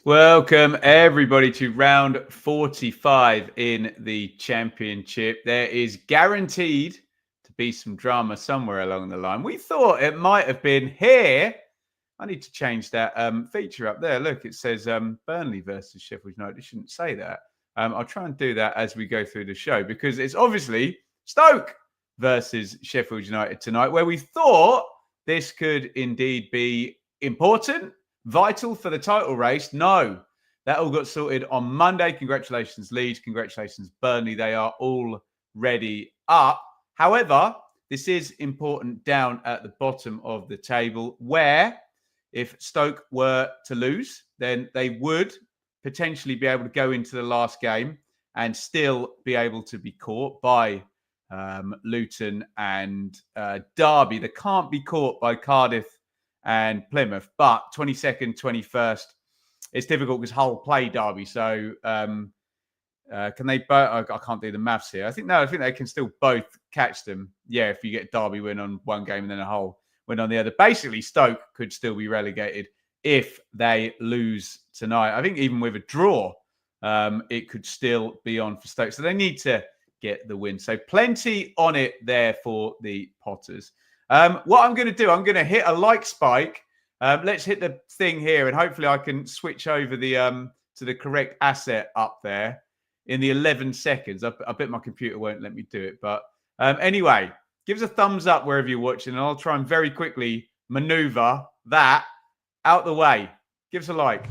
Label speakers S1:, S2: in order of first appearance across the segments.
S1: Welcome, everybody, to round 45 in the Championship. There is guaranteed to be some drama somewhere along the line. We thought it might have been here. I need to change that feature up there. Look, it says Burnley versus Sheffield United. It shouldn't say that. I'll try and do that as we go through the show because it's obviously Stoke versus Sheffield United tonight, where we thought this could indeed be important. Vital for the title race? No. That all got sorted on Monday. Congratulations, Leeds. Congratulations, Burnley. They are all ready up. However, this is important down at the bottom of the table where if Stoke were to lose, then they would potentially be able to go into the last game and still be able to be caught by Luton and Derby. They can't be caught by Cardiff and Plymouth, but 22nd, 21st, it's difficult because Hull play Derby. So can they both? I can't do the maths here. I think they can still both catch them. Yeah, if you get Derby win on one game and then a Hull win on the other. Basically, Stoke could still be relegated if they lose tonight. I think even with a draw, it could still be on for Stoke. So they need to get the win. So plenty on it there for the Potters. What I'm going to do, I'm going to hit a like spike. Let's hit the thing here, and hopefully I can switch over the to the correct asset up there in the 11 seconds. I bet my computer won't let me do it. But anyway, give us a thumbs up wherever you're watching, and I'll try and very quickly maneuver that out the way. Give us a like.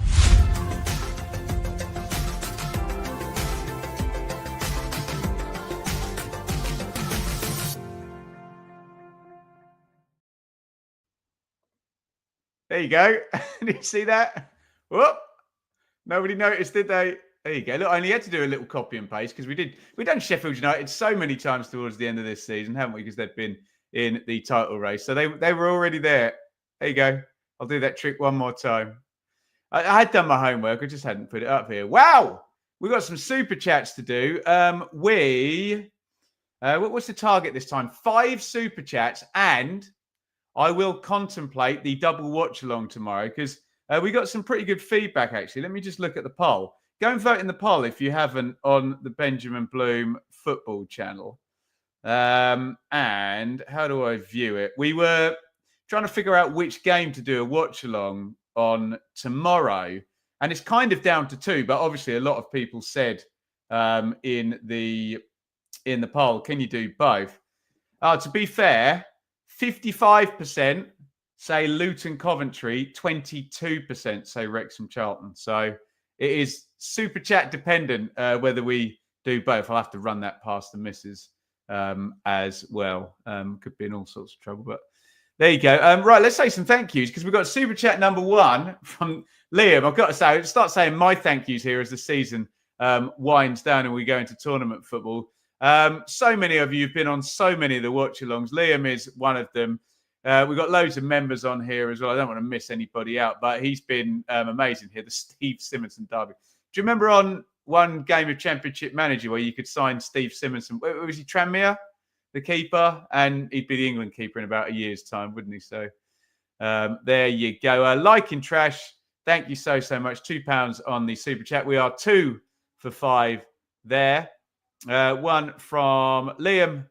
S1: There you go. Did you see that? Whoop. Nobody noticed, did they? There you go. Look, I only had to do a little copy and paste because we've done Sheffield United so many times towards the end of this season, haven't we? Because they've been in the title race. So they were already there. There you go. I'll do that trick one more time. I had done my homework. I just hadn't put it up here. Wow. We've got some super chats to do. What's the target this time? 5 super chats, and I will contemplate the double watch along tomorrow because we got some pretty good feedback, actually. Let me just look at the poll. Go and vote in the poll if you haven't on the Benjamin Bloom football channel. And how do I view it? We were trying to figure out which game to do a watch along on tomorrow. And it's kind of down to 2, but obviously a lot of people said in the poll, can you do both? To be fair, 55% say Luton Coventry, 22% say Wrexham Charlton. So it is super chat dependent whether we do both. I'll have to run that past the missus as well. Could be in all sorts of trouble, but there you go. Right, let's say some thank yous because we've got super chat number 1 from Liam. I've got to say, start saying my thank yous here as the season winds down and we go into tournament football. So many of you have been on so many of the watch-alongs. Liam is one of them. We've got loads of members on here as well. I don't want to miss anybody out, but he's been amazing here. The Steve Simonson derby. Do you remember on one game of Championship Manager where you could sign Steve Simonson? Was he Tranmere, the keeper? And he'd be the England keeper in about a year's time, wouldn't he? So there you go. Liking Trash, thank you so much. £2 on the Super Chat. We are 2 for 5 there. One from Liam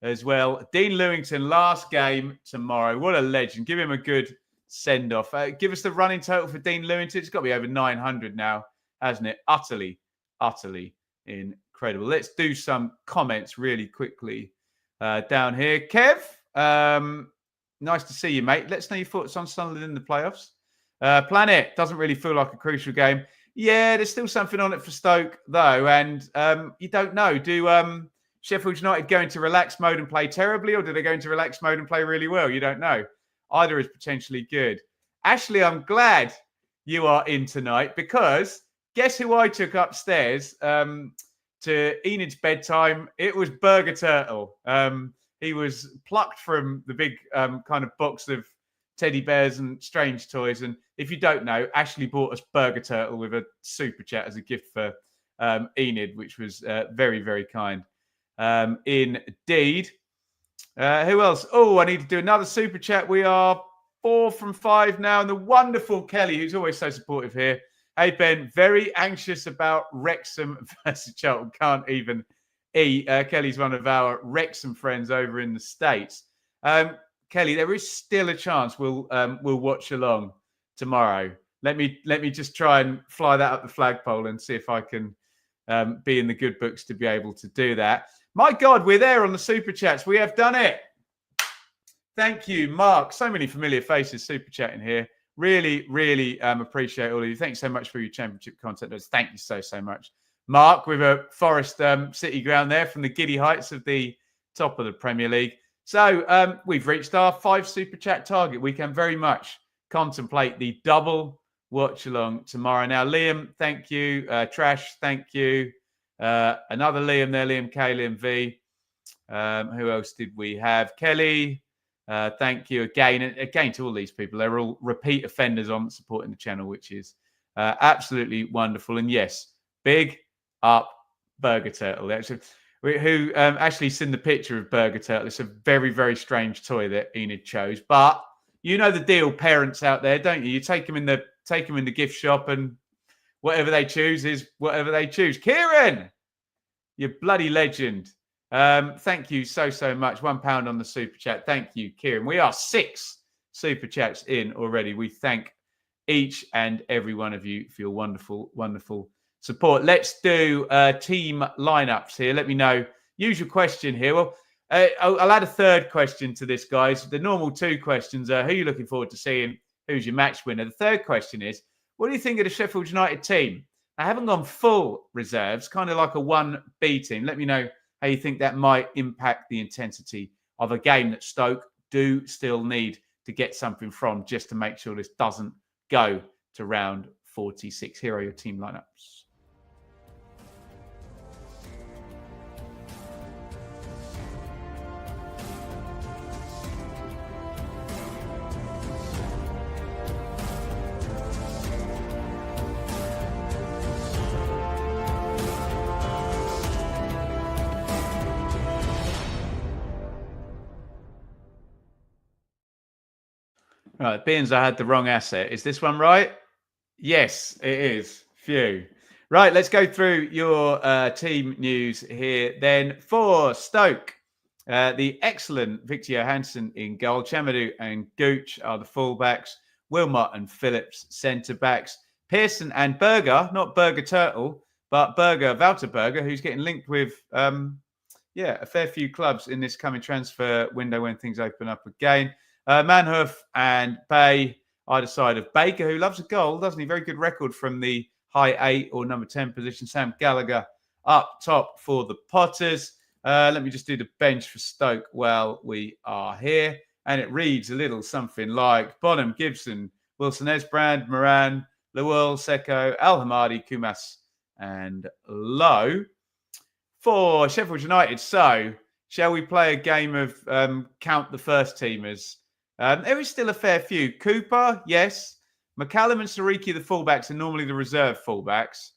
S1: as well. Dean Lewington, last game tomorrow. What a legend. Give him a good send-off. Give us the running total for Dean Lewington. It's got to be over 900 now, hasn't it? Utterly incredible. Let's do some comments really quickly down here. Kev, nice to see you, mate. Let's know your thoughts on Sunderland in the playoffs. Planet, doesn't really feel like a crucial game. Yeah, there's still something on it for Stoke, though. And you don't know. Do Sheffield United go into relaxed mode and play terribly, or do they go into relaxed mode and play really well? You don't know. Either is potentially good. Ashley, I'm glad you are in tonight because guess who I took upstairs to Enid's bedtime? It was Burger Turtle. He was plucked from the big kind of box of teddy bears and strange toys. And if you don't know, Ashley bought us Burger Turtle with a super chat as a gift for Enid, which was very, very kind. Indeed. Who else? Oh, I need to do another super chat. We are 4 from 5 now. And the wonderful Kelly, who's always so supportive here, Hey, Ben, very anxious about Wrexham versus Charlton. Can't even eat. Kelly's one of our Wrexham friends over in the States. Kelly, there is still a chance we'll watch along tomorrow. Let me just try and fly that up the flagpole and see if I can be in the good books to be able to do that. My God, we're there on the Super Chats. We have done it. Thank you, Mark. So many familiar faces super chatting here. Really, really appreciate all of you. Thanks so much for your championship content. Thank you so much. Mark, with a Forest City ground there from the giddy heights of the top of the Premier League. So we've reached our 5 super chat target. We can very much contemplate the double watch along tomorrow. Now, Liam, thank you. Trash, thank you. Another Liam there, Liam K, Liam V. Who else did we have? Kelly. Thank you again. And again to all these people. They're all repeat offenders on supporting the channel, which is absolutely wonderful. And yes, big up Burger Turtle. Actually, who actually seen the picture of Burger Turtle. It's a very, very strange toy that Enid chose. But you know the deal, parents out there, don't you? You take them in the gift shop, and whatever they choose is whatever they choose. Kieran, you bloody legend. Thank you so much. £1 on the super chat. Thank you, Kieran. We are 6 super chats in already. We thank each and every one of you for your wonderful, wonderful support. Let's do team lineups here. Let me know. Usual question here. Well, I'll add a third question to this, guys. The normal 2 questions are: who are you looking forward to seeing? Who's your match winner? The third question is: what do you think of the Sheffield United team? I haven't gone full reserves, kind of like a 1B team. Let me know how you think that might impact the intensity of a game that Stoke do still need to get something from, just to make sure this doesn't go to round 46. Here are your team lineups. Right, Beans, I had the wrong asset. Is this one right? Yes, it is. Phew. Right, let's go through your team news here. Then for Stoke, the excellent Victor Johansson in goal. Chamadou and Gooch are the fullbacks. Wilmot and Phillips centre-backs. Pearson and Berger, not Burger Turtle, but Walter Berger, who's getting linked with, a fair few clubs in this coming transfer window when things open up again. Manhoof and Bay, either side of Baker, who loves a goal, doesn't he? Very good record from the high 8 or number 10 position. Sam Gallagher up top for the Potters. Let me just do the bench for Stoke while we are here. And it reads a little something like Bonham, Gibson, Wilson Esbrand, Moran, Lowell, Seko, Al Hamadi, Kumas, and Lowe. For Sheffield United, so shall we play a game of count the first teamers? There is still a fair few. Cooper, yes. McCallum and Sariki, the fullbacks, are normally the reserve fullbacks.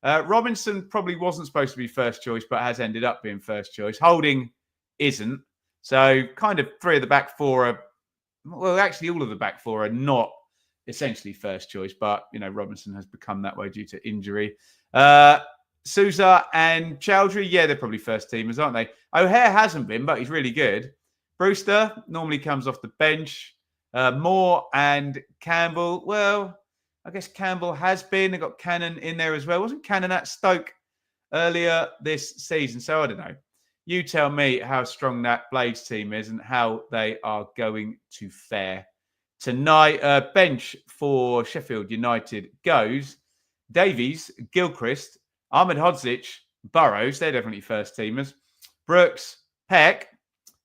S1: Robinson probably wasn't supposed to be first choice, but has ended up being first choice. Holding isn't. So kind of 3 of the back 4 are, well, actually all of the back 4 are not essentially first choice, but, you know, Robinson has become that way due to injury. Sousa and Chowdhury, yeah, they're probably first teamers, aren't they? O'Hare hasn't been, but he's really good. Brewster normally comes off the bench. Moore and Campbell, well, I guess Campbell has been. They've got Cannon in there as well. Wasn't Cannon at Stoke earlier this season? So I don't know. You tell me how strong that Blades team is and how they are going to fare tonight. Bench for Sheffield United goes Davies, Gilchrist, Ahmed Hodzic, Burrows. They're definitely first teamers. Brooks, Peck,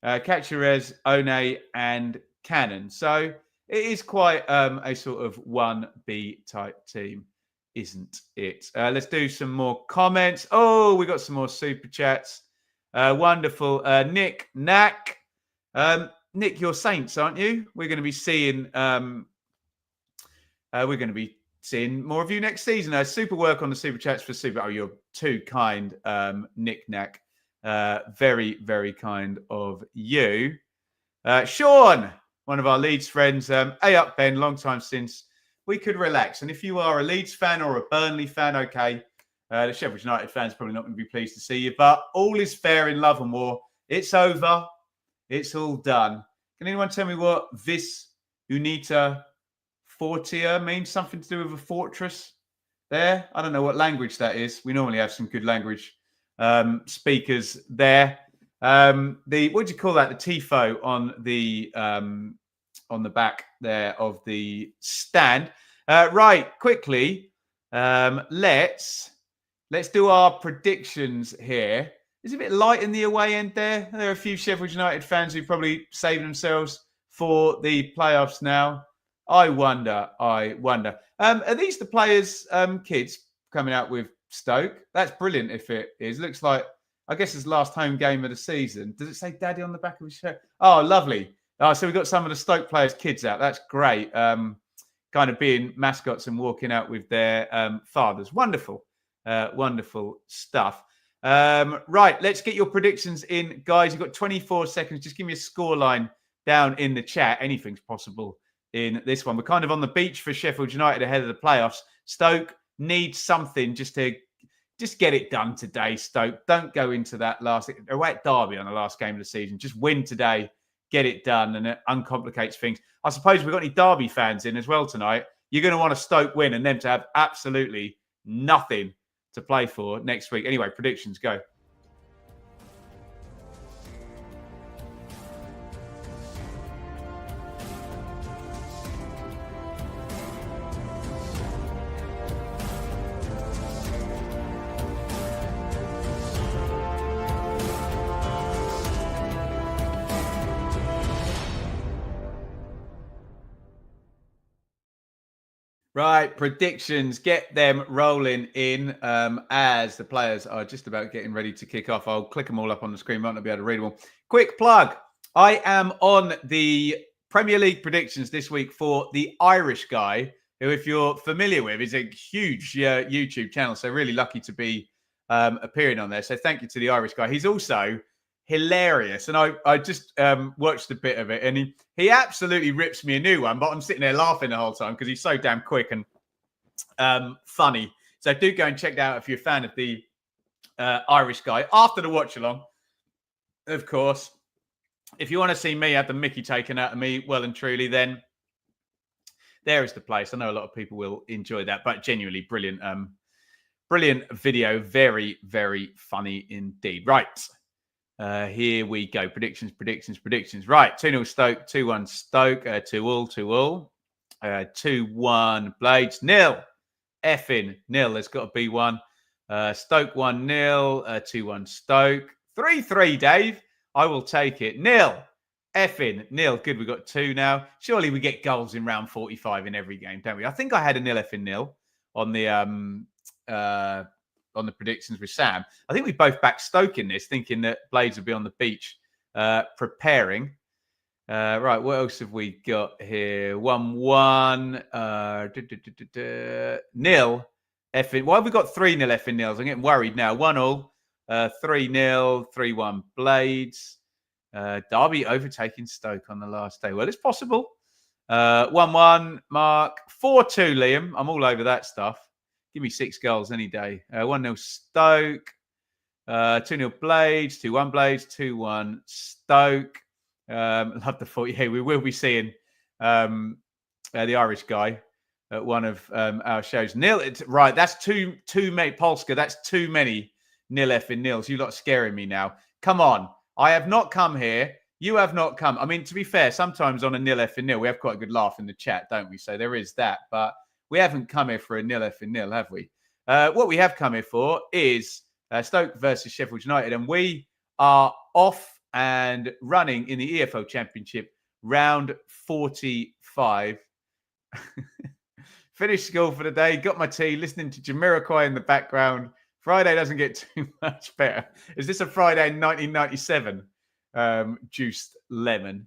S1: Kacherez, One, and Cannon. So it is quite a sort of 1B type team, isn't it? Let's do some more comments. Oh, we got some more super chats. Wonderful. Nick Knack. Nick, you're Saints, aren't you? We're going to be seeing more of you next season. Super work on the super chats for super. Oh, you're too kind, Nick Knack. Very, very kind of you. Sean, one of our Leeds friends. Hey up, Ben. Long time since we could relax. And if you are a Leeds fan or a Burnley fan, okay, the Sheffield United fans probably not going to be pleased to see you. But all is fair in love and war. It's over. It's all done. Can anyone tell me what Vis Unita Fortia means? Something to do with a fortress there? I don't know what language that is. We normally have some good language speakers there. What do you call that? The tifo on the back there of the stand. Right, quickly, let's do our predictions here. It's a bit light in the away end there. There are a few Sheffield United fans who probably saved themselves for the playoffs now. I wonder. Are these the players' kids coming out with Stoke? That's brilliant if it is. Looks like, I guess it's the last home game of the season. Does it say Daddy on the back of his shirt? Oh, lovely. So we've got some of the Stoke players' kids out. That's great. Kind of being mascots and walking out with their fathers. Wonderful. Wonderful stuff. Right, let's get your predictions in, guys. You've got 24 seconds. Just give me a scoreline down in the chat. Anything's possible in this one. We're kind of on the beach for Sheffield United ahead of the playoffs. Stoke needs something just get it done today, Stoke. Don't go into that away at Derby on the last game of the season. Just win today, get it done, and it uncomplicates things. I suppose we've got any Derby fans in as well tonight. You're going to want a Stoke win and them to have absolutely nothing to play for next week. Anyway, predictions, go. Right, predictions, get them rolling in as the players are just about getting ready to kick off. I'll click them all up on the screen, might not be able to read them all. Quick plug, I am on the Premier League predictions this week for the Irish guy, who, if you're familiar with, is a huge YouTube channel, so really lucky to be appearing on there. So thank you to the Irish guy. He's also hilarious, and I just watched a bit of it, and he absolutely rips me a new one, but I'm sitting there laughing the whole time because he's so damn quick and funny. So do go and check that out if you're a fan of the Irish guy after the watch along, of course. If you want to see me have the mickey taken out of me well and truly, then there is the place. I know a lot of people will enjoy that, but genuinely brilliant video, very, very funny indeed. Right, here we go. Predictions. Right, 2-0 Stoke, 2-1 Stoke, 2-2, 2-1 Blades, nil. Effing nil. There's got to be one. Stoke 1-0, 2-1 Stoke. 3-3, Dave. I will take it. Nil. Effing nil. Good, we've got 2 now. Surely we get goals in round 45 in every game, don't we? I think I had a nil effing nil on the predictions with Sam. I think we both backed Stoke in this, thinking that Blades would be on the beach preparing. Right, what else have we got here? 1-1. Nil. Effing. Why have we got 3-0 effing nils? I'm getting worried now. 1-0. 3-0. 3-1 Blades. Derby overtaking Stoke on the last day. Well, it's possible. 1-1 Mark. 4-2 Liam. I'm all over that stuff. Give me 6 goals any day. 1-0 Stoke. 2-0 Blades. 2-1 Blades. 2-1 Stoke. Love the 40. Hey, we will be seeing the Irish guy at one of our shows. Nil. Right, that's too many. Polska, that's too many nil effing nils. You lot scaring me now. Come on. I have not come here. You have not come. I mean, to be fair, sometimes on a nil effing nil, we have quite a good laugh in the chat, don't we? So there is that. But we haven't come here for a nil effing nil, have we? What we have come here for is Stoke versus Sheffield United. And we are off and running in the EFL Championship, round 45. Finished school for the day, got my tea, listening to Jamiroquai in the background. Friday doesn't get too much better. Is this a Friday in 1997? Juiced lemon.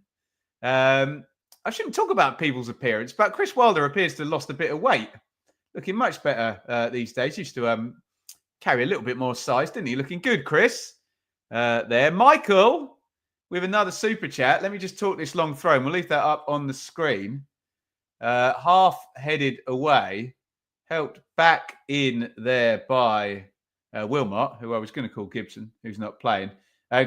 S1: I shouldn't talk about people's appearance, but Chris Wilder appears to have lost a bit of weight. Looking much better these days. Used to carry a little bit more size, didn't he? Looking good, Chris. There. Michael, with another super chat. Let me just talk this long throw, and we'll leave that up on the screen. half headed away, helped back in there by Wilmot, who I was going to call Gibson, who's not playing.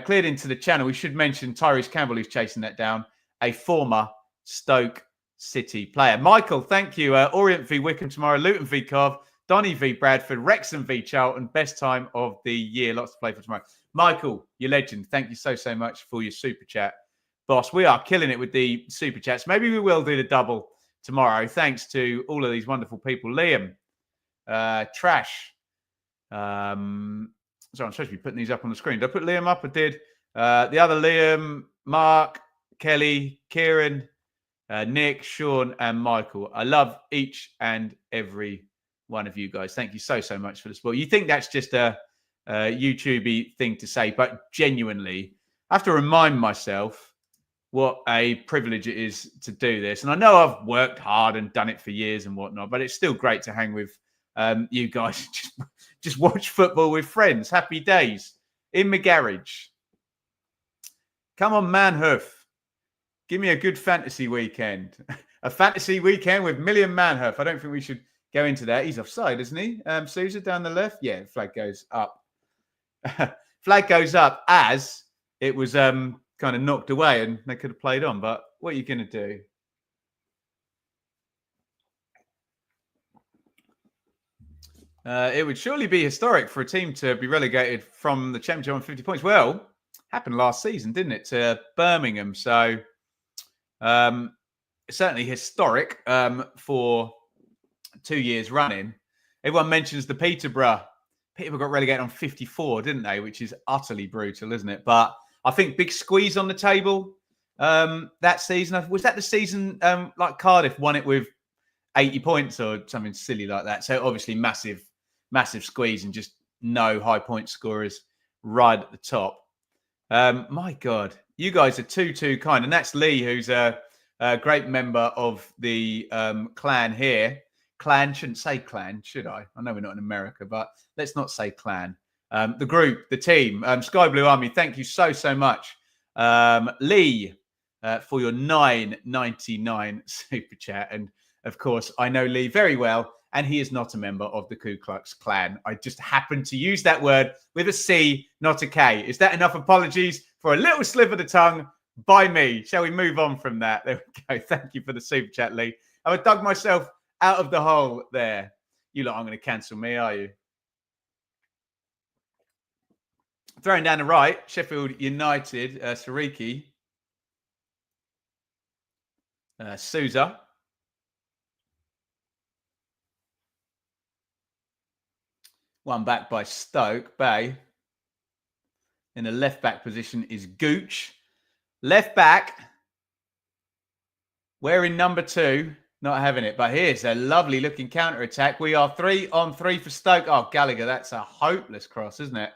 S1: Cleared into the channel. We should mention Tyrese Campbell, who's chasing that down, a former Stoke City player. Michael, thank you. Orient v Wickham tomorrow, Luton v Cov, Donny v Bradford, Wrexham v Charlton. Best time of the year. Lots to play for tomorrow. Michael, your legend. Thank you so much for your super chat. Boss, we are killing it with the super chats. Maybe we will do the double tomorrow. Thanks to all of these wonderful people. Liam, Trash. Sorry, I'm supposed to be putting these up on the screen. Did I put Liam up? I did. The other Liam, Mark, Kelly, Kieran, Nick, Sean, and Michael. I love each and every one of you guys. Thank you so much for the support. You think that's just a YouTube-y thing to say, but genuinely, I have to remind myself what a privilege it is to do this. And I know I've worked hard and done it for years and whatnot, but it's still great to hang with you guys. Just watch football with friends. Happy days in my garage. Come on, Manhoof. Give me a good fantasy weekend. A fantasy weekend with Million Manhoof. I don't think we should go into that. He's offside, isn't he? Sousa down the left. Yeah, flag goes up. Flag goes up as it was kind of knocked away and they could have played on. But what are you going to do? It would surely be historic for a team to be relegated from the Championship on 50 points. Well, happened last season, didn't it, to Birmingham? So certainly historic for 2 years running. Everyone mentions the Peterborough. Peterborough got relegated on 54, didn't they? Which is utterly brutal, isn't it? But I think big squeeze on the table that season. Was that the season like Cardiff won it with 80 points or something silly like that? So obviously massive squeeze and just no high point scorers right at the top. My God, you guys are too kind. And that's Lee, who's a great member of the clan here. Clan, shouldn't say clan, should I? I know we're not in America, but let's not say clan. The group, the team, Sky Blue Army, thank you so much. Lee, for your $9.99 super chat. And of course, I know Lee very well, and he is not a member of the Ku Klux Klan. I just happened to use that word with a C, not a K. Is that enough apologies for a little slip of the tongue by me? Shall we move on from that? There we go. Thank you for the super chat, Lee. I've dug myself out of the hole there. You lot aren't going to cancel me, are you? Throwing down the right, Sheffield United, Sariki. Sousa. One back by Stoke, Bay. In the left back position is Gooch. Left back, wearing number 2. Not having it, but here's a lovely looking counter attack. We are 3-on-3 for Stoke. Oh, Gallagher, that's a hopeless cross, isn't it?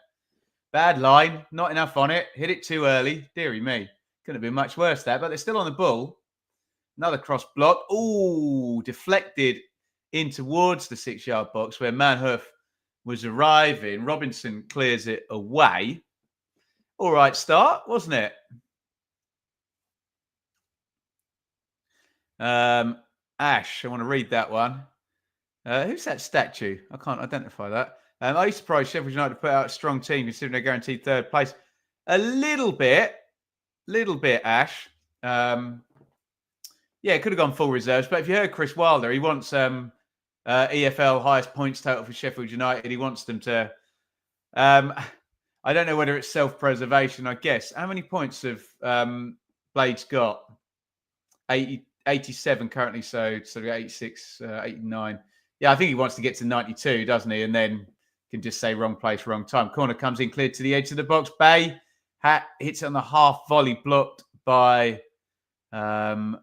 S1: Bad line, not enough on it. Hit it too early. Deary me. Couldn't have been much worse there, but they're still on the ball. Another cross block. Ooh, deflected in towards the 6-yard box where Manhoof was arriving. Robinson clears it away. All right start, wasn't it? Ash, I want to read that one. Who's that statue? I can't identify that. Are you surprised Sheffield United put out a strong team considering they're guaranteed 3rd place? A little bit, Ash. Yeah, it could have gone full reserves, but if you heard Chris Wilder, he wants EFL highest points total for Sheffield United. He wants them to, I don't know whether it's self-preservation, I guess. How many points have Blades got? 87 currently, so 86, 89. Yeah, I think he wants to get to 92, doesn't he? And then can just say wrong place, wrong time. Corner comes in, cleared to the edge of the box. Bay hits it on the half volley, blocked by... Gonna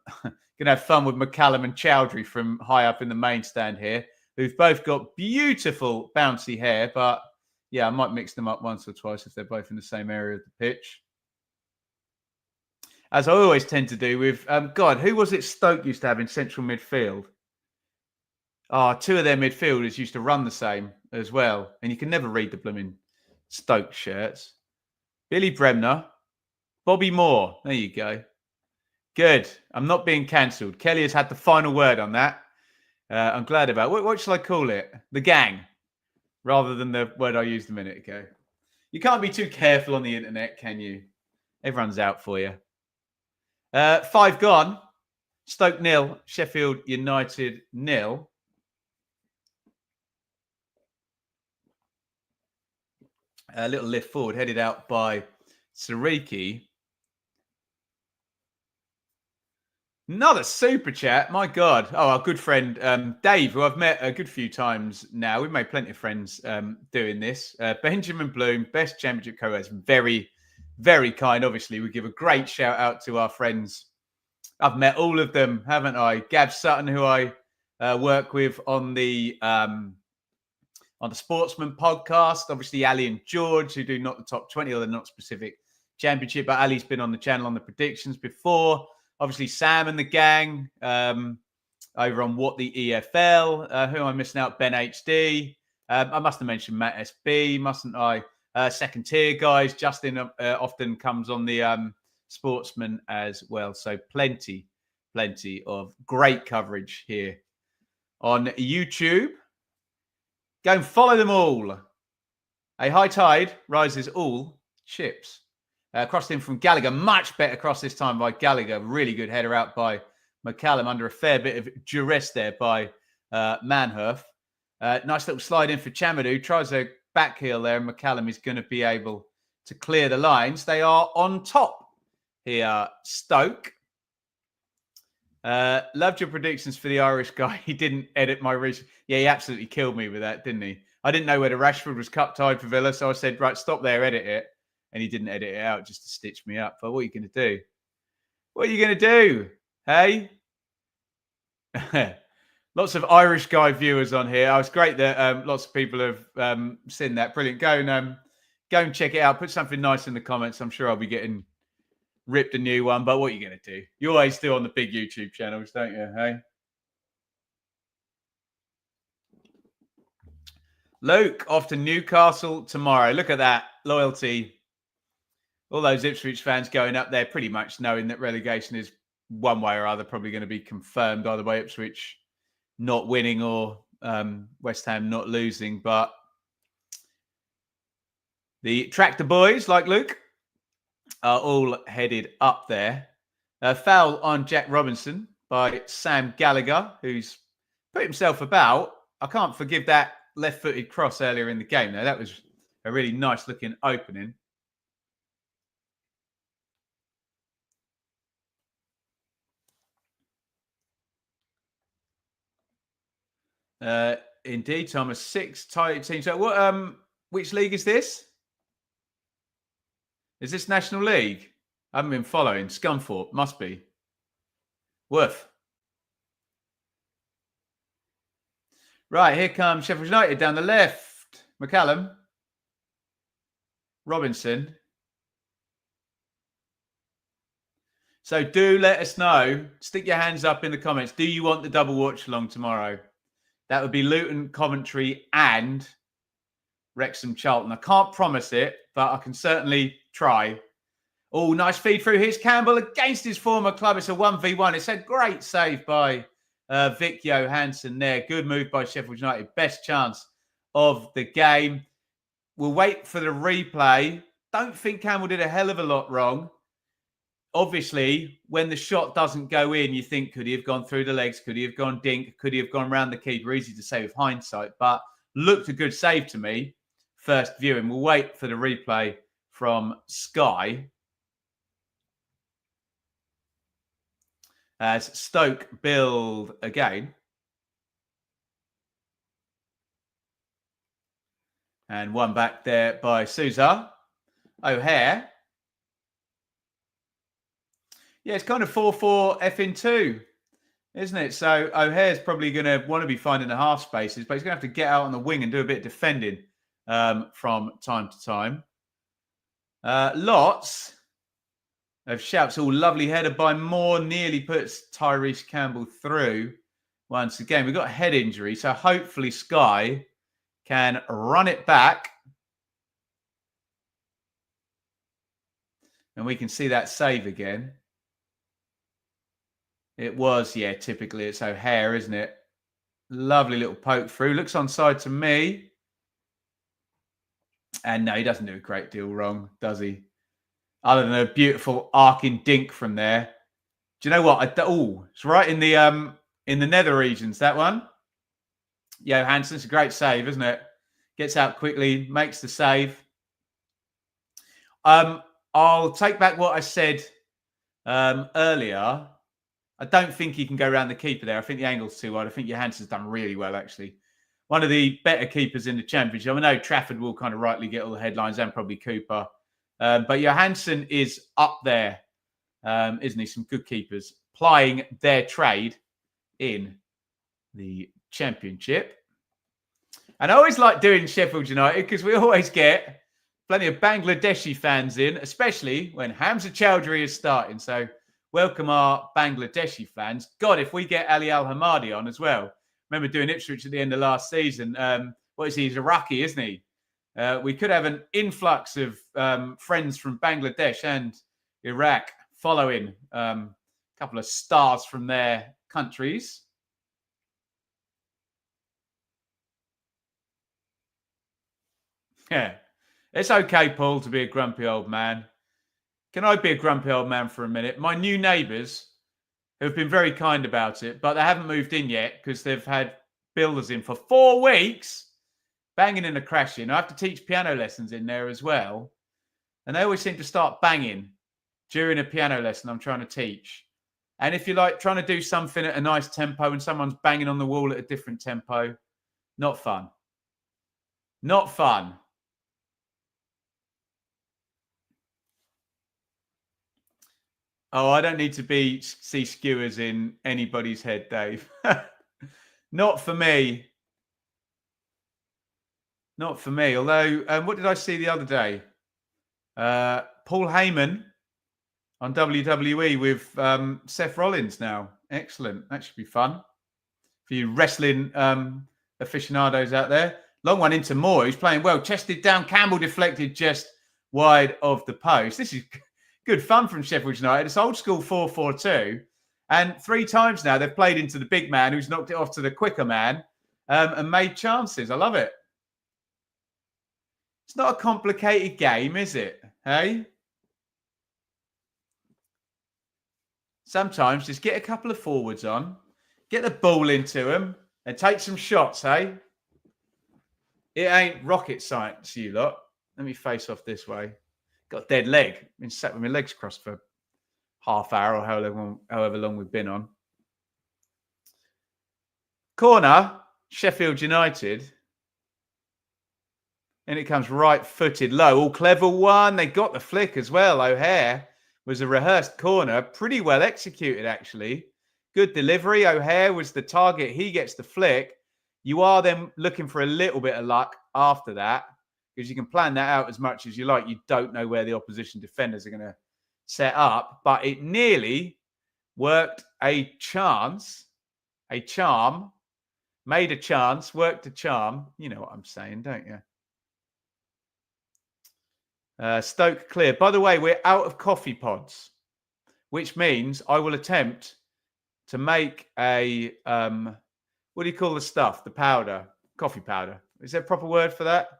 S1: have fun with McCallum and Chowdhury from high up in the main stand here, who've both got beautiful bouncy hair, but yeah, I might mix them up once or twice if they're both in the same area of the pitch. As I always tend to do with, God, who was it Stoke used to have in central midfield? Oh, 2 of their midfielders used to run the same as well. And you can never read the blooming Stoke shirts. Billy Bremner, Bobby Moore. There you go. Good. I'm not being cancelled. Kelly has had the final word on that. I'm glad about it. What shall I call it? The gang, rather than the word I used a minute ago. You can't be too careful on the internet, can you? Everyone's out for you. 5 gone. Stoke 0, Sheffield United 0. A little lift forward, headed out by Sariki. Another super chat. My God. Oh, our good friend Dave, who I've met a good few times now. We've made plenty of friends doing this. Benjamin Bloom, best championship co-host. Very, very kind. Obviously, we give a great shout out to our friends. I've met all of them, haven't I? Gab Sutton, who I work with on the Sportsman podcast. Obviously, Ali and George, who do not the top 20 or the not specific championship, but Ali's been on the channel on the predictions before. Obviously, Sam and the gang over on What the EFL. Who am I missing out? Ben HD. I must have mentioned Matt SB, mustn't I? Second tier guys. Justin often comes on the Sportsman as well. So plenty of great coverage here on YouTube. Go and follow them all. A high tide rises all ships. Crossed in from Gallagher. Much better cross this time by Gallagher. Really good header out by McCallum under a fair bit of duress there by Manhurf. Nice little slide in for Chamadou. Tries a back heel there, and McCallum is going to be able to clear the lines. They are on top here, Stoke. Loved your predictions for the Irish guy. He didn't edit my research. Yeah, he absolutely killed me with that, didn't he? I didn't know whether Rashford was cup tied for Villa, so I said, right, stop there, edit it. And he didn't edit it out just to stitch me up. But what are you going to do? What are you going to do? Hey? Lots of Irish guy viewers on here. It's great that lots of people have seen that. Brilliant. Go and check it out. Put something nice in the comments. I'm sure I'll be getting ripped a new one. But what are you going to do? You always do on the big YouTube channels, don't you? Hey? Luke, off to Newcastle tomorrow. Look at that. Loyalty. All those Ipswich fans going up there pretty much knowing that relegation is one way or other probably going to be confirmed, either way Ipswich not winning or West Ham not losing. But the tractor boys, like Luke, are all headed up there. Foul on Jack Robinson by Sam Gallagher, who's put himself about. I can't forgive that left-footed cross earlier in the game, though. That was a really nice-looking opening. Indeed, Thomas. 6 tight teams. So what? Which league is this? Is this National League? I haven't been following. Scunthorpe must be. Woof. Right, here comes Sheffield United down the left. McCallum. Robinson. So do let us know. Stick your hands up in the comments. Do you want the double watch along tomorrow? That would be Luton, Coventry, and Wrexham, Charlton. I can't promise it, but I can certainly try. Oh, nice feed through. Here's Campbell against his former club. It's a 1v1. It's a great save by Vic Johansson there. Good move by Sheffield United. Best chance of the game. We'll wait for the replay. Don't think Campbell did a hell of a lot wrong. Obviously, when the shot doesn't go in, you think, could he have gone through the legs? Could he have gone dink? Could he have gone round the keeper? Easy to say with hindsight, but looked a good save to me. First viewing. We'll wait for the replay from Sky. As Stoke build again. And one back there by Sousa. O'Hare. Yeah, it's kind of 4-4 F-2, isn't it? So O'Hare's probably going to want to be finding the half spaces, but he's going to have to get out on the wing and do a bit of defending from time to time. Lots of shouts. All lovely header by Moore. Nearly puts Tyrese Campbell through once again. We've got a head injury, so hopefully Sky can run it back. And we can see that save again. It was, yeah, typically it's O'Hare, isn't it? Lovely little poke through. Looks onside to me. And no, he doesn't do a great deal wrong, does he? Other than a beautiful arcing dink from there. Do you know what? It's right in the nether regions, that one. Johansson's a great save, isn't it? Gets out quickly, makes the save. I'll take back what I said earlier. I don't think he can go around the keeper there. I think the angle's too wide. I think Johansson's done really well, actually. One of the better keepers in the Championship. I know Trafford will kind of rightly get all the headlines, and probably Cooper. But Johansson is up there, isn't he? Some good keepers plying their trade in the Championship. And I always like doing Sheffield United because we always get plenty of Bangladeshi fans in, especially when Hamza Chowdhury is starting. So welcome our Bangladeshi fans. God, if we get Ali Al-Hamadi on as well. Remember doing Ipswich at the end of last season. What is he? He's Iraqi, isn't he? We could have an influx of friends from Bangladesh and Iraq following a couple of stars from their countries. Yeah, it's okay, Paul, to be a grumpy old man. Can I be a grumpy old man for a minute? My new neighbours have been very kind about it, but they haven't moved in yet because they've had builders in for 4 weeks, banging and crashing. I have to teach piano lessons in there as well. And they always seem to start banging during a piano lesson I'm trying to teach. And if you're like trying to do something at a nice tempo and someone's banging on the wall at a different tempo, not fun. Not fun. Oh, I don't need to see skewers in anybody's head, Dave. Not for me. Not for me. Although, what did I see the other day? Paul Heyman on WWE with Seth Rollins now. Excellent. That should be fun for you wrestling aficionados out there. Long one into Moore. He's playing well. Chested down. Campbell deflected just wide of the post. This is good fun from Sheffield United. It's old school 4-4-2. And 3 times now they've played into the big man who's knocked it off to the quicker man and made chances. I love it. It's not a complicated game, is it? Hey? Sometimes just get a couple of forwards on, get the ball into them, and take some shots, hey? It ain't rocket science, you lot. Let me face off this way. Got a dead leg. Been sat with my legs crossed for half hour or however long we've been on. Corner, Sheffield United. And it comes right-footed low. All clever one. They got the flick as well. O'Hare was a rehearsed corner. Pretty well executed, actually. Good delivery. O'Hare was the target. He gets the flick. You are then looking for a little bit of luck after that because you can plan that out as much as you like. You don't know where the opposition defenders are going to set up. But it nearly worked a chance, a charm, made a chance, worked a charm. You know what I'm saying, don't you? Stoke clear. By the way, we're out of coffee pods, which means I will attempt to make a, what do you call the stuff? The powder, coffee powder. Is there a proper word for that?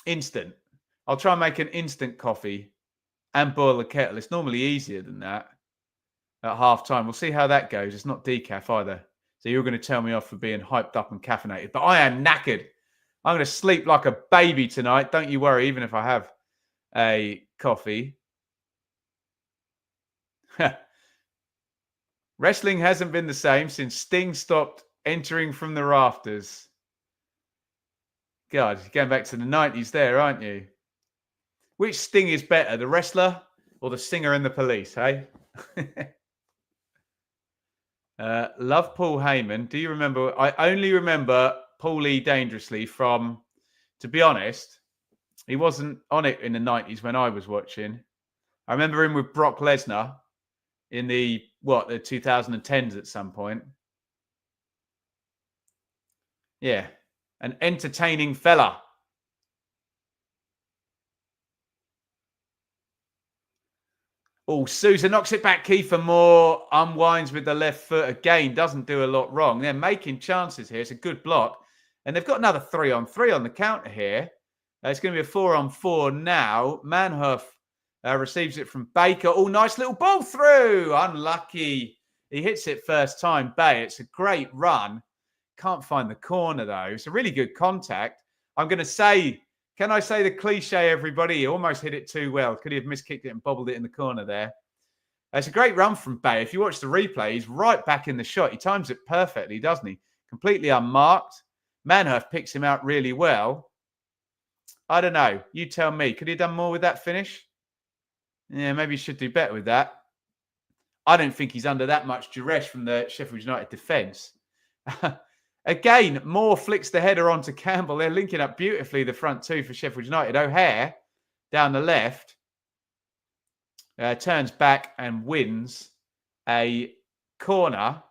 S1: Instant. I'll try and make an instant coffee and boil the kettle. It's normally easier than that at half time. We'll see how that goes. It's not decaf either. So you're going to tell me off for being hyped up and caffeinated, but I am knackered. I'm going to sleep like a baby tonight. Don't you worry, even if I have a coffee. Wrestling hasn't been the same since Sting stopped entering from the rafters. God, you're going back to the 90s there, aren't you? Which Sting is better, the wrestler or the singer in the police, hey? Love Paul Heyman. Do you remember? I only remember Paulie Dangerously from, to be honest, he wasn't on it in the 90s when I was watching. I remember him with Brock Lesnar in the 2010s at some point. Yeah, an entertaining fella. Oh, Sousa knocks it back. Kiefer Moore unwinds with the left foot again. Doesn't do a lot wrong. They're making chances here. It's a good block. And they've got another 3-on-3 on the counter here. It's going to be a 4-on-4 now. Manhoef receives it from Baker. Oh, nice little ball through. Unlucky. He hits it first time. Bay. It's a great run. Can't find the corner, though. It's a really good contact. I'm going to say... Can I say the cliche, everybody? He almost hit it too well. Could he have miskicked it and bobbled it in the corner there? It's a great run from Bay. If you watch the replay, he's right back in the shot. He times it perfectly, doesn't he? Completely unmarked. Manhoef picks him out really well. I don't know. You tell me. Could he have done more with that finish? Yeah, maybe he should do better with that. I don't think he's under that much duress from the Sheffield United defence. Again, Moore flicks the header onto Campbell. They're linking up beautifully, the front two for Sheffield United. O'Hare down the left turns back and wins a corner.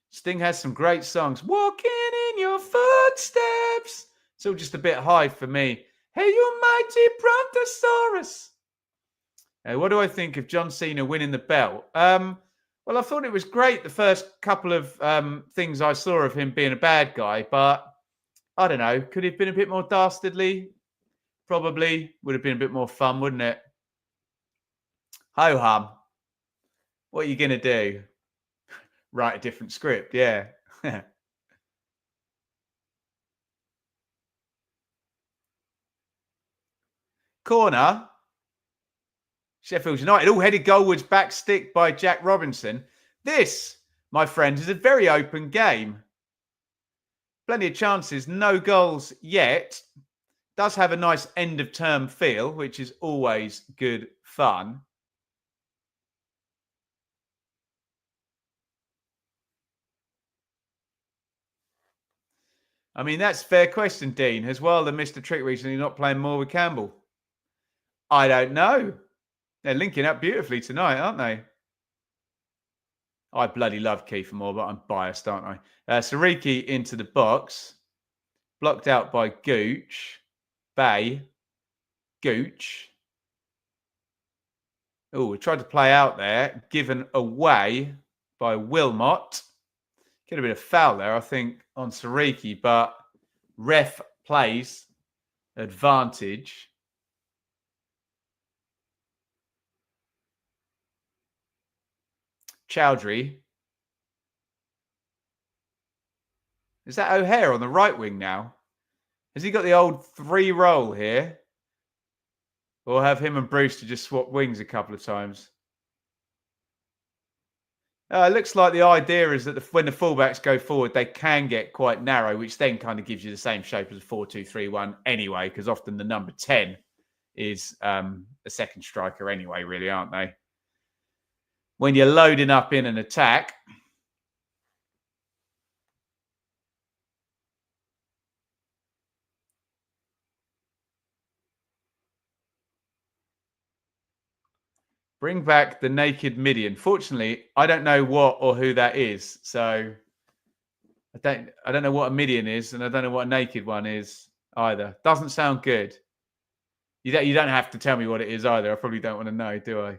S1: Sting has some great songs. Walking in your footsteps. It's all just a bit high for me. Hey, you mighty Brontosaurus. What do I think of John Cena winning the belt? Well, I thought it was great the first couple of things I saw of him being a bad guy, but I don't know. Could he have been a bit more dastardly? Probably. Would have been a bit more fun, wouldn't it? Ho-hum. What are you going to do? Write a different script, yeah. Corner. Sheffield United, all headed goalwards, back stick by Jack Robinson. This, my friends, is a very open game. Plenty of chances, no goals yet. Does have a nice end of term feel, which is always good fun. I mean, that's a fair question, Dean. Has Wilder missed a trick recently not playing more with Campbell? I don't know. They're linking up beautifully tonight, aren't they? I bloody love Kiefer Moore, but I'm biased, aren't I? Sariki into the box. Blocked out by Gooch. Bay. Gooch. Oh, we tried to play out there. Given away by Wilmot. Get a bit of foul there, I think, on Sariki, but ref plays advantage. Chowdhury. Is that O'Hare on the right wing now? Has he got the old 3 roll here? Or have him and Brewster just swap wings a couple of times? It looks like the idea is that when the fullbacks go forward, they can get quite narrow, which then kind of gives you the same shape as a 4-2-3-1 anyway, because often the number 10 is a second striker anyway, really, aren't they? When you're loading up in an attack. Bring back the naked Midian. Fortunately, I don't know what or who that is. So I don't know what a Midian is, and I don't know what a naked one is either. Doesn't sound good. You don't have to tell me what it is either. I probably don't want to know, do I?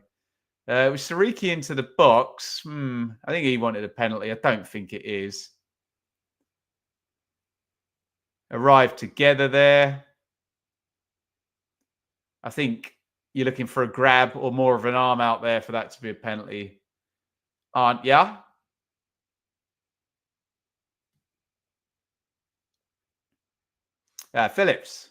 S1: It was Sariki into the box. I think he wanted a penalty. I don't think it is. Arrived together there. I think you're looking for a grab or more of an arm out there for that to be a penalty. Aren't ya? Phillips.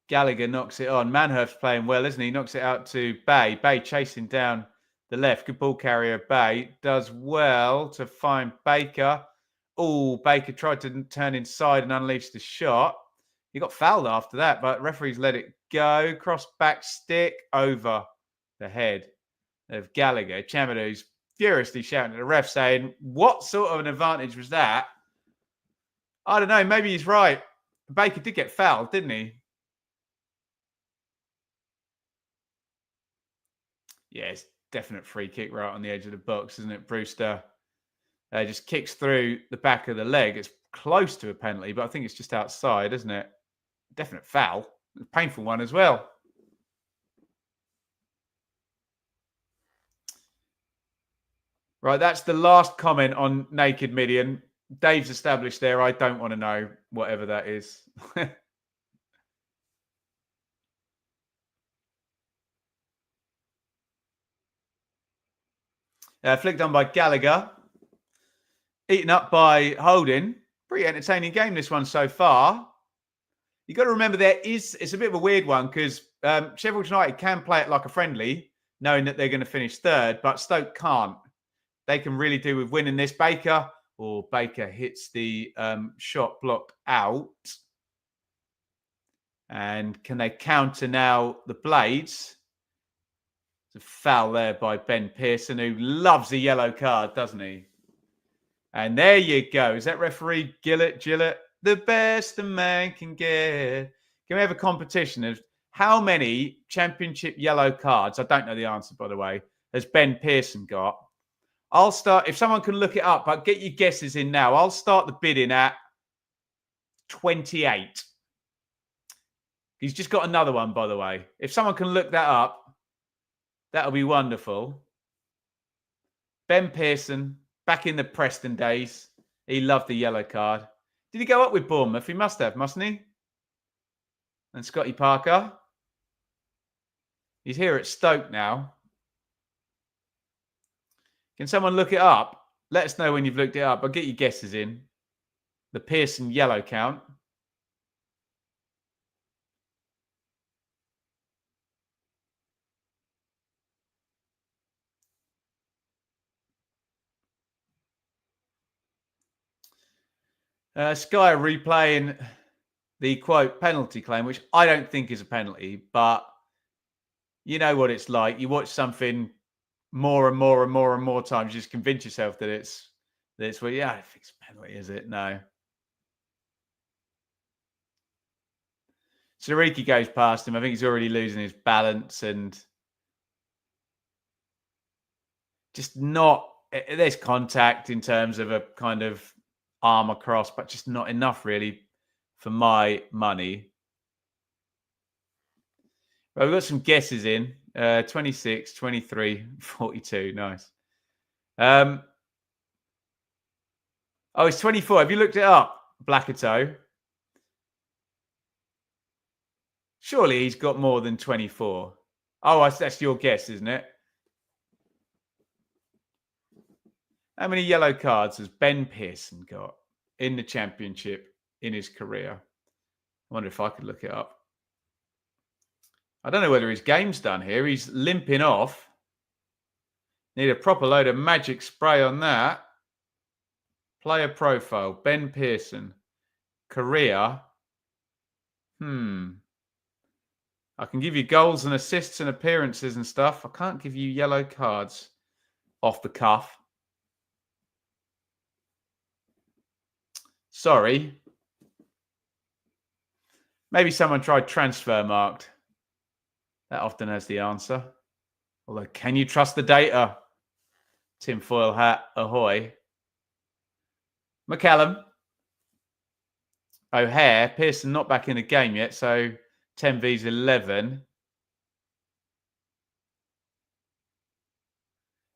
S1: Gallagher knocks it on. Manhoef's playing well, isn't he? Knocks it out to Bay. Bay chasing down the left. Good ball carrier, Bay. Does well to find Baker. Oh, Baker tried to turn inside and unleash the shot. He got fouled after that, but referees let it go. Cross back stick over the head of Gallagher. Chamadou's furiously shouting at the ref saying, what sort of an advantage was that? I don't know. Maybe he's right. Baker did get fouled, didn't he? Yeah, it's definite free kick right on the edge of the box, isn't it? Brewster just kicks through the back of the leg. It's close to a penalty, but I think it's just outside, isn't it? Definite foul. A painful one as well. Right, that's the last comment on Naked Midian. Dave's established there. I don't want to know whatever that is. Flicked on by Gallagher. Eaten up by Holding. Pretty entertaining game, this one so far. You've got to remember it's a bit of a weird one because Sheffield United can play it like a friendly, knowing that they're going to finish third, but Stoke can't. They can really do with winning this. Baker hits the shot blocked out. And can they counter now the Blades? It's a foul there by Ben Pearson, who loves a yellow card, doesn't he? And there you go. Is that referee Gillett? The best a man can get. Can we have a competition of how many championship yellow cards, I don't know the answer, by the way, has Ben Pearson got? I'll start, if someone can look it up, but get your guesses in now. I'll start the bidding at 28. He's just got another one, by the way. If someone can look that up, that'll be wonderful. Ben Pearson, back in the Preston days, he loved the yellow card. Did he go up with Bournemouth? He must have, mustn't he? And Scotty Parker. He's here at Stoke now. Can someone look it up? Let us know when you've looked it up. I'll get your guesses in. The Pearson yellow count. Sky are replaying the, quote, penalty claim, which I don't think is a penalty, but you know what it's like. You watch something more and more times, you just convince yourself that it's well, yeah, I don't think it's a penalty, is it? No. Sariki goes past him. I think he's already losing his balance and just not, there's contact in terms of a kind of arm across, but just not enough really for my money. Well, we've got some guesses in. 26, 23, 42. Nice. Oh, it's 24. Have you looked it up, Blackertoe? Surely he's got more than 24. Oh, that's your guess, isn't it? How many yellow cards has Ben Pearson got in the Championship in his career? I wonder if I could look it up. I don't know whether his game's done here. He's limping off. Need a proper load of magic spray on that. Player profile, Ben Pearson. Career. I can give you goals and assists and appearances and stuff. I can't give you yellow cards off the cuff. Sorry. Maybe someone tried transfer marked. That often has the answer. Although, can you trust the data? Tinfoil hat, ahoy. McCallum. O'Hare. Pearson not back in the game yet, so 10 vs 11.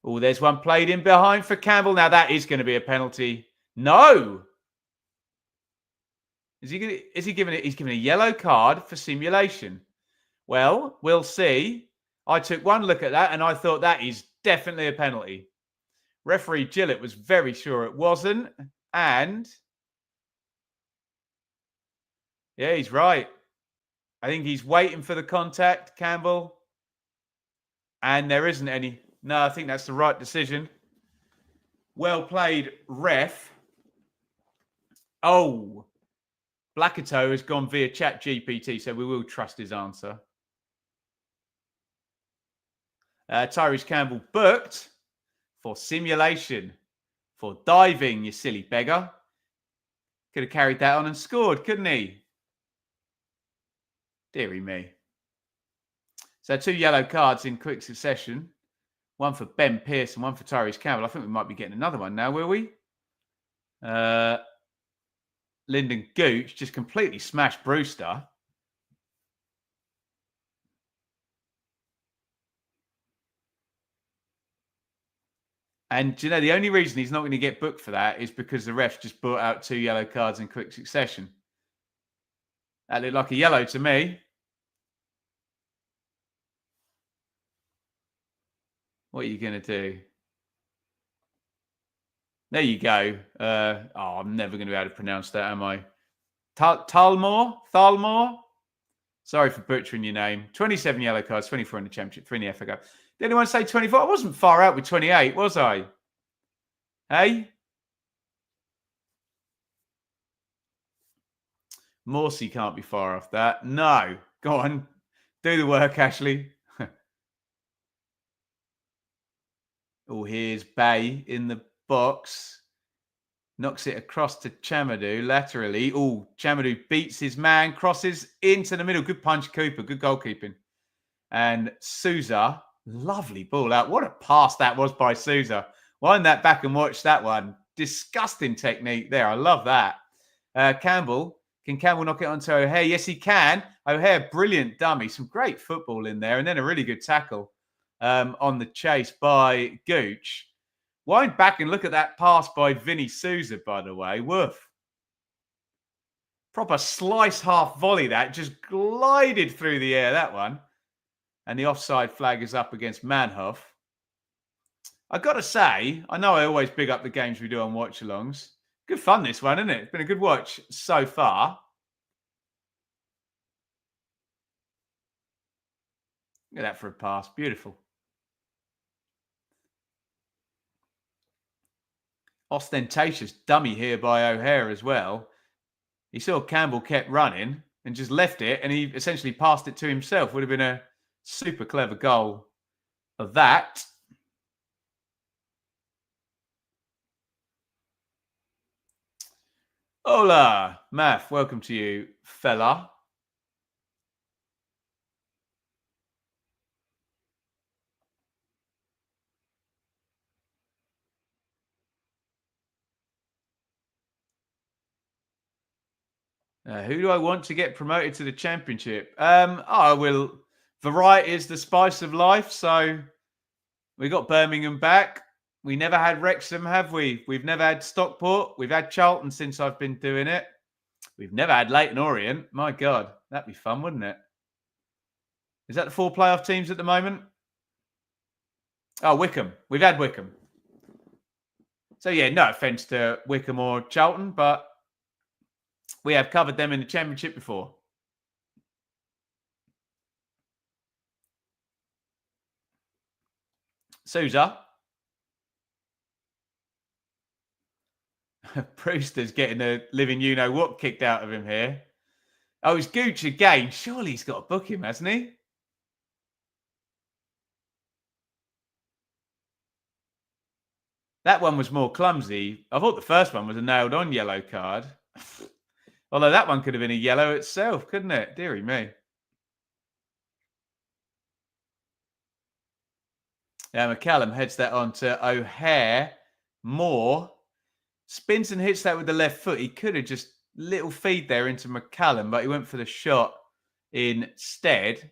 S1: Oh, there's one played in behind for Campbell. Now that is going to be a penalty. No. Is he giving it? He's giving a yellow card for simulation. Well, we'll see. I took one look at that and I thought that is definitely a penalty. Referee Gillett was very sure it wasn't. And yeah, he's right. I think he's waiting for the contact, Campbell. And there isn't any. No, I think that's the right decision. Well played, ref. Oh, Blackertoe has gone via Chat GPT, so we will trust his answer. Tyrese Campbell booked for simulation, for diving, you silly beggar. Could have carried that on and scored, couldn't he? Deary me. So 2 yellow cards in quick succession. One for Ben Pearson, one for Tyrese Campbell. I think we might be getting another one now, will we? Lyndon Gooch just completely smashed Brewster. And do you know, the only reason he's not going to get booked for that is because the refs just brought out 2 yellow cards in quick succession. That looked like a yellow to me. What are you going to do? There you go. I'm never going to be able to pronounce that, am I? Thalmore? Sorry for butchering your name. 27 yellow cards, 24 in the Championship, 3 in the FA Cup. Did anyone say 24? I wasn't far out with 28, was I? Hey? Morsey can't be far off that. No. Go on. Do the work, Ashley. Oh, here's Bay in the box. Knocks it across to Chamadou laterally. Oh, Chamadou beats his man, crosses into the middle. Good punch, Cooper. Good goalkeeping. And Souza, lovely ball out. What a pass that was by Souza. Wind that back and watch that one. Disgusting technique there. I love that. Campbell. Can Campbell knock it onto O'Hare? Yes, he can. O'Hare, brilliant dummy. Some great football in there. And then a really good tackle on the chase by Gooch. Wind back and look at that pass by Vinny Souza, by the way. Woof. Proper slice half volley that. Just glided through the air, that one. And the offside flag is up against Manhoff. I've got to say, I know I always big up the games we do on watch-alongs. Good fun, this one, isn't it? It's been a good watch so far. Look at that for a pass. Beautiful. Ostentatious dummy here by O'Hare as well. He saw Campbell kept running and just left it, and he essentially passed it to himself. Would have been a super clever goal of that. Hola, Math. Welcome to you, fella. Who do I want to get promoted to the Championship? I will. Variety is the spice of life. So we got Birmingham back. We never had Wrexham, have we? We've never had Stockport. We've had Charlton since I've been doing it. We've never had Leyton Orient. My God, that'd be fun, wouldn't it? Is that the 4 playoff teams at the moment? Oh, Wickham. We've had Wickham. So, yeah, no offence to Wickham or Charlton, but we have covered them in the Championship before. Souza. Brewster's getting a living you-know-what kicked out of him here. Oh, it's Gooch again. Surely he's got to book him, hasn't he? That one was more clumsy. I thought the first one was a nailed-on yellow card. Although that one could have been a yellow itself, couldn't it? Deary me. McCallum heads that on to O'Hare. Moore spins and hits that with the left foot. He could have just little feed there into McCallum, but he went for the shot instead.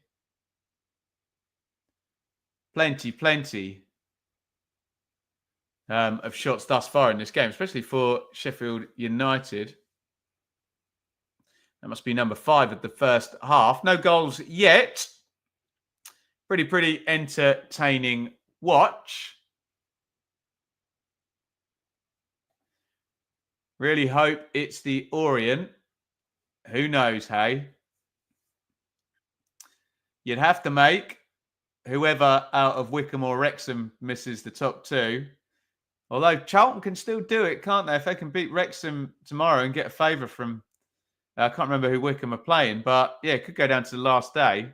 S1: Plenty of shots thus far in this game, especially for Sheffield United. That must be number 5 of the first half. No goals yet. Pretty entertaining watch. Really hope it's the Orient. Who knows, hey? You'd have to make whoever out of Wickham or Wrexham misses the top 2. Although Charlton can still do it, can't they? If they can beat Wrexham tomorrow and get a favour from... I can't remember who Wickham are playing, but yeah, it could go down to the last day.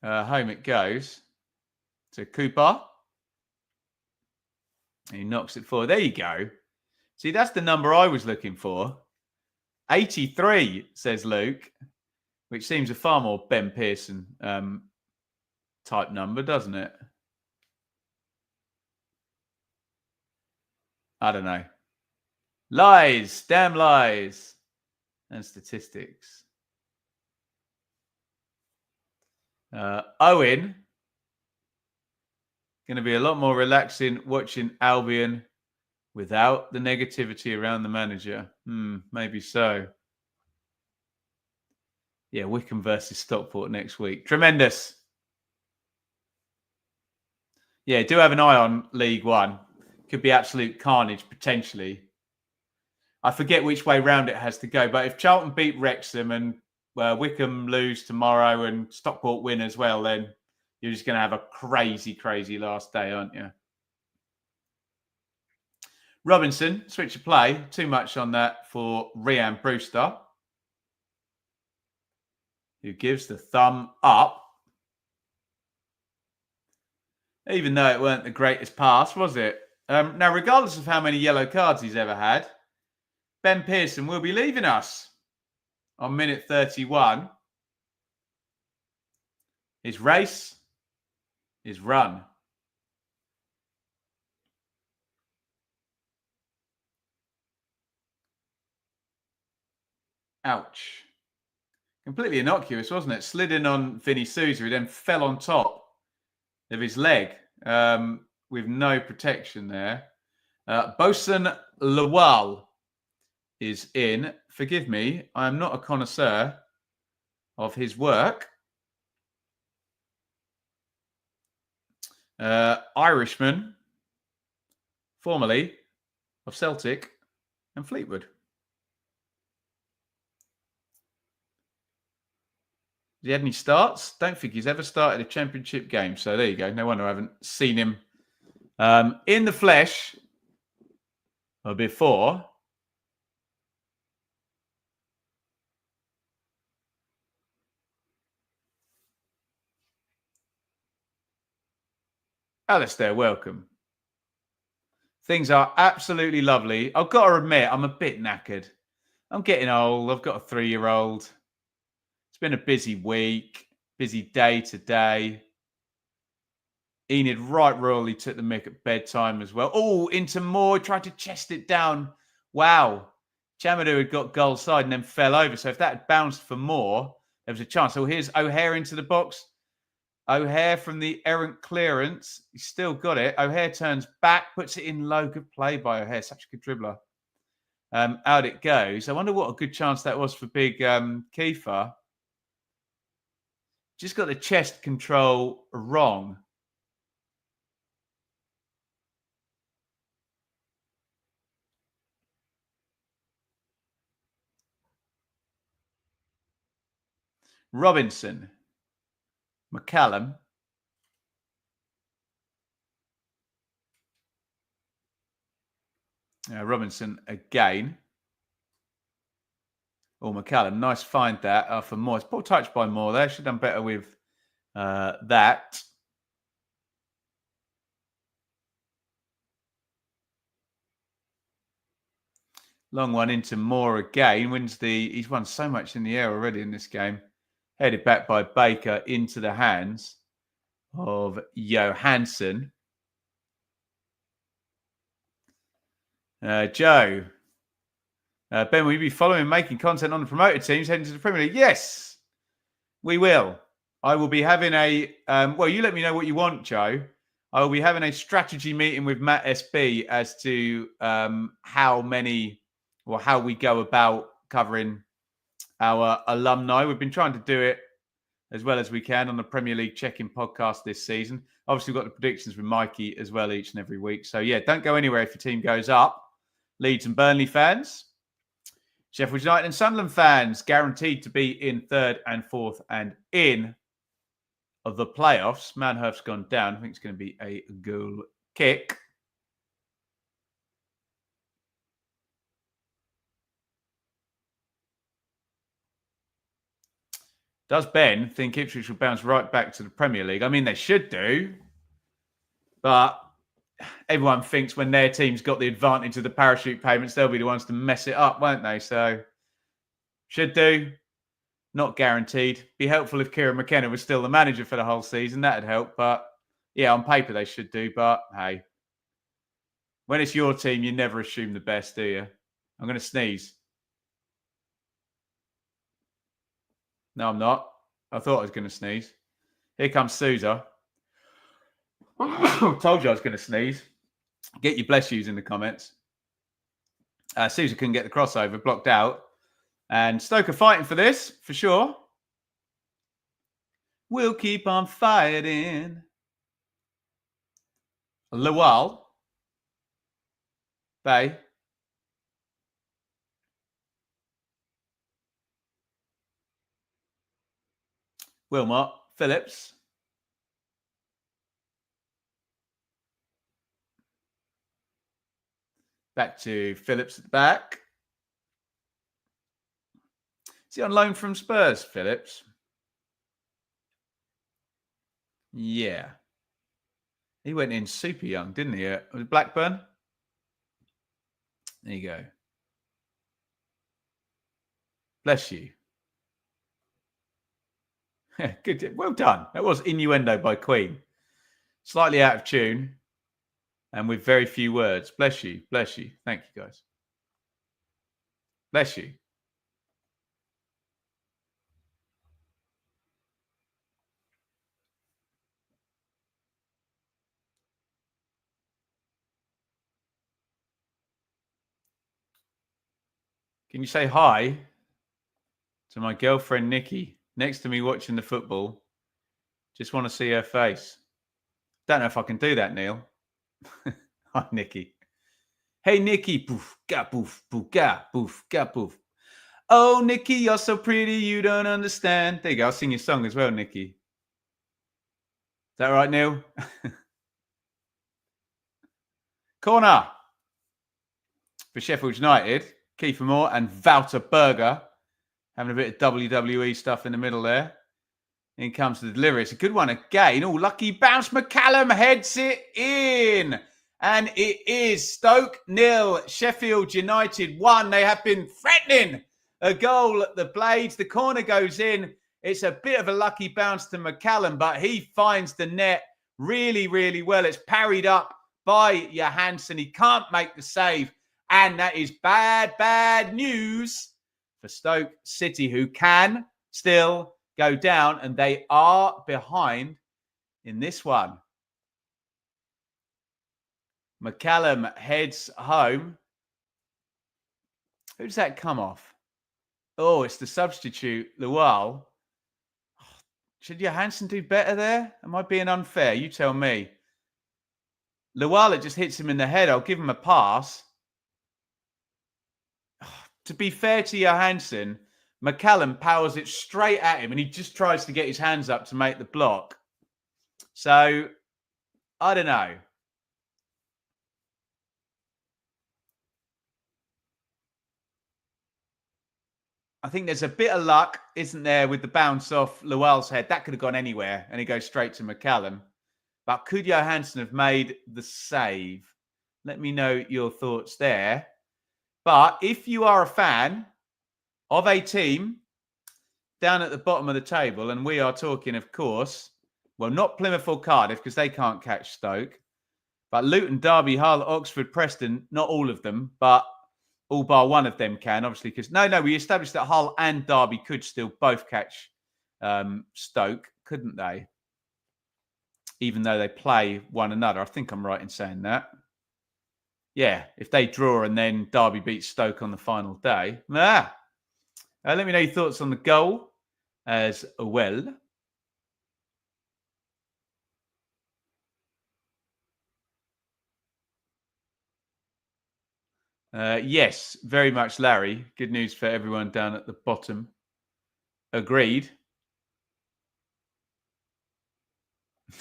S1: Home it goes to Cooper. He knocks it forward. There you go. See, that's the number I was looking for. 83, says Luke, which seems a far more Ben Pearson type number, doesn't it? I don't know. Lies, damn lies, and statistics. Owen, going to be a lot more relaxing watching Albion without the negativity around the manager. Maybe so. Yeah, Wickham versus Stockport next week. Tremendous. Yeah, do have an eye on League One. Could be absolute carnage, potentially. I forget which way round it has to go, but if Charlton beat Wrexham and Wickham lose tomorrow and Stockport win as well, then you're just going to have a crazy, crazy last day, aren't you? Robinson, switch of play. Too much on that for Rhian Brewster, who gives the thumb up. Even though it weren't the greatest pass, was it? Now, regardless of how many yellow cards he's ever had, Ben Pearson will be leaving us on minute 31. His race is run. Ouch. Completely innocuous, wasn't it? Slid in on Vinny Souza, who then fell on top of his leg with no protection there. Bosun Lawal is in. Forgive me, I am not a connoisseur of his work. Irishman, formerly of Celtic and Fleetwood. Has he had any starts? Don't think he's ever started a championship game. So there you go. No wonder I haven't seen him in the flesh or before. Alistair, welcome. Things are absolutely lovely. I've got to admit, I'm a bit knackered. I'm getting old. I've got a 3-year-old. It's been a busy week, busy day today. Enid right royally took the mick at bedtime as well. Oh, into Moore, tried to chest it down. Wow. Chamadou had got goal side and then fell over. So if that had bounced for Moore, there was a chance. So here's O'Hare into the box. O'Hare from the errant clearance. He's still got it. O'Hare turns back, puts it in low. Good play by O'Hare. Such a good dribbler. Out it goes. I wonder what a good chance that was for big Kiefer. Just got the chest control wrong. Robinson. McCallum. Robinson again. Oh, McCallum. Nice find that for Moore. It's poor touch by Moore there. Should have done better with that. Long one into Moore again. He's won so much in the air already in this game. Headed back by Baker into the hands of Johansson. Joe. Ben, will you be following and making content on the promoted teams heading to the Premier League? Yes, we will. I will be having a... well, you let me know what you want, Joe. I will be having a strategy meeting with Matt SB as to how we go about covering our alumni. We've been trying to do it as well as we can on the Premier League check-in podcast this season. Obviously, we've got the predictions with Mikey as well each and every week. So, yeah, don't go anywhere if your team goes up. Leeds and Burnley fans, Sheffield United and Sunderland fans, guaranteed to be in third and fourth and in of the playoffs. Manhurst's gone down. I think it's going to be a goal kick. Does Ben think Ipswich will bounce right back to the Premier League? I mean, they should do. But everyone thinks when their team's got the advantage of the parachute payments, they'll be the ones to mess it up, won't they? So, should do. Not guaranteed. Be helpful if Kieran McKenna was still the manager for the whole season. That'd help. But, yeah, on paper they should do. But, hey. When it's your team, you never assume the best, do you? I'm going to sneeze. No, I'm not. I thought I was going to sneeze. Here comes Sousa. Told you I was going to sneeze. Get your bless yous in the comments. Sousa couldn't get the crossover, blocked out. And Stoke are fighting for this, for sure. We'll keep on fighting. Lawal. Bay. Wilmot. Phillips. Back to Phillips at the back. Is he on loan from Spurs, Phillips? Yeah. He went in super young, didn't he? Was it Blackburn? There you go. Bless you. Good. Well done. That was innuendo by Queen. Slightly out of tune and with very few words. Bless you. Bless you. Thank you, guys. Bless you. Can you say hi to my girlfriend, Nikki, next to me watching the football? Just want to see her face. Don't know if I can do that, Neil. Hi, Nikki. Hey, Nikki. Poof, ga, poof, poof, ga, poof, ga, poof. Oh, Nikki, you're so pretty, you don't understand. There you go. I'll sing your song as well, Nikki. Is that right, Neil? Corner for Sheffield United. Kiefer Moore and Wouter Berger having a bit of WWE stuff in the middle there. In comes the delivery. It's a good one again. Oh, lucky bounce. McCallum heads it in. And it is Stoke 0, Sheffield United 1. They have been threatening a goal at the Blades. The corner goes in. It's a bit of a lucky bounce to McCallum, but he finds the net really, really well. It's parried up by Johansson. He can't make the save. And that is bad, bad news for Stoke City, who can still go down. And they are behind in this one. McCallum heads home. Who does that come off? Oh, it's the substitute, Lawal. Should Johansson do better there? Am I being unfair? You tell me. Lawal, it just hits him in the head. I'll give him a pass. To be fair to Johansson, McCallum powers it straight at him and he just tries to get his hands up to make the block. So, I don't know. I think there's a bit of luck, isn't there, with the bounce off Lawal's head. That could have gone anywhere and he goes straight to McCallum. But could Johansson have made the save? Let me know your thoughts there. But if you are a fan of a team down at the bottom of the table, and we are talking, of course, well, not Plymouth or Cardiff because they can't catch Stoke, but Luton, Derby, Hull, Oxford, Preston, not all of them, but all bar one of them can, obviously, because we established that Hull and Derby could still both catch Stoke, couldn't they? Even though they play one another. I think I'm right in saying that. Yeah, if they draw and then Derby beats Stoke on the final day. Let me know your thoughts on the goal as well. Yes, very much, Larry. Good news for everyone down at the bottom. Agreed.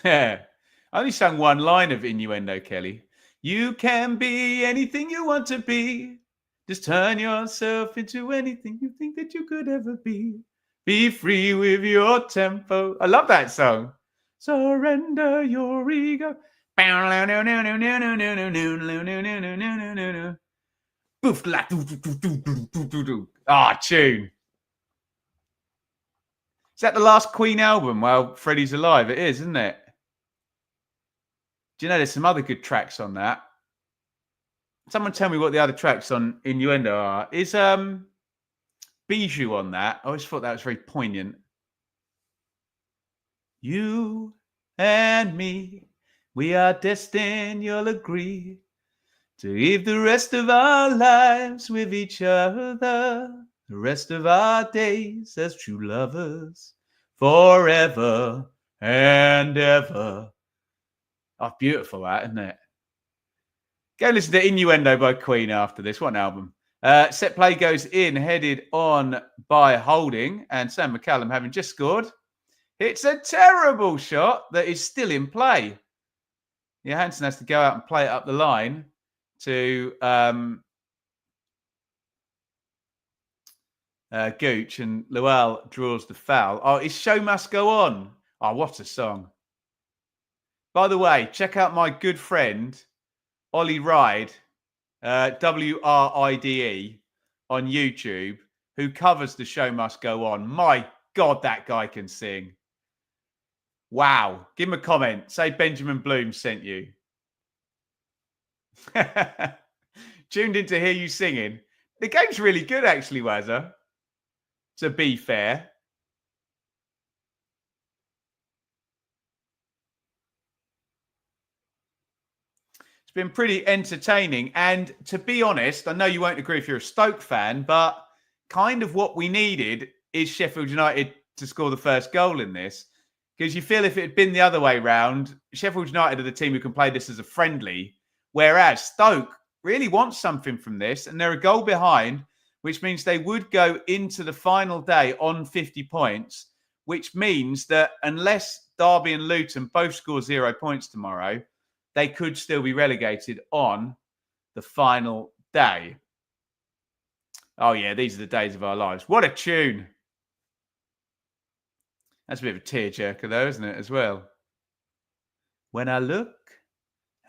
S1: Yeah. I only sang one line of innuendo, Kelly. You can be anything you want to be. Just turn yourself into anything you think that you could ever be. Be free with your tempo. I love that song. Surrender your ego. Tune. Is that the last Queen album while Freddie's alive? It is, isn't it? Do you know there's some other good tracks on that? Someone tell me what the other tracks on Innuendo are. Is Bijou on that? I always thought that was very poignant. You and me, we are destined, you'll agree, to live the rest of our lives with each other, the rest of our days as true lovers, forever and ever. Oh, beautiful that, isn't it? Go listen to Innuendo by Queen after this. What an album. Set play goes in, headed on by Holding, and Sam McCallum, having just scored. It's a terrible shot that is still in play. Johansson has to go out and play it up the line to Gooch, and Lual draws the foul. Oh, his show must go on. Oh, what a song. By the way, check out my good friend, Ollie Ride, WRIDE, on YouTube, who covers The Show Must Go On. My God, that guy can sing. Wow. Give him a comment. Say Benjamin Bloom sent you. Tuned in to hear you singing. The game's really good, actually, Wazza. To be fair. It's been pretty entertaining. And to be honest, I know you won't agree if you're a Stoke fan, but kind of what we needed is Sheffield United to score the first goal in this. Because you feel if it had been the other way round, Sheffield United are the team who can play this as a friendly, whereas Stoke really wants something from this, and they're a goal behind, which means they would go into the final day on 50 points, which means that unless Derby and Luton both score 0 points tomorrow, they could still be relegated on the final day. Oh, yeah, these are the days of our lives. What a tune. That's a bit of a tearjerker, though, isn't it, as well? When I look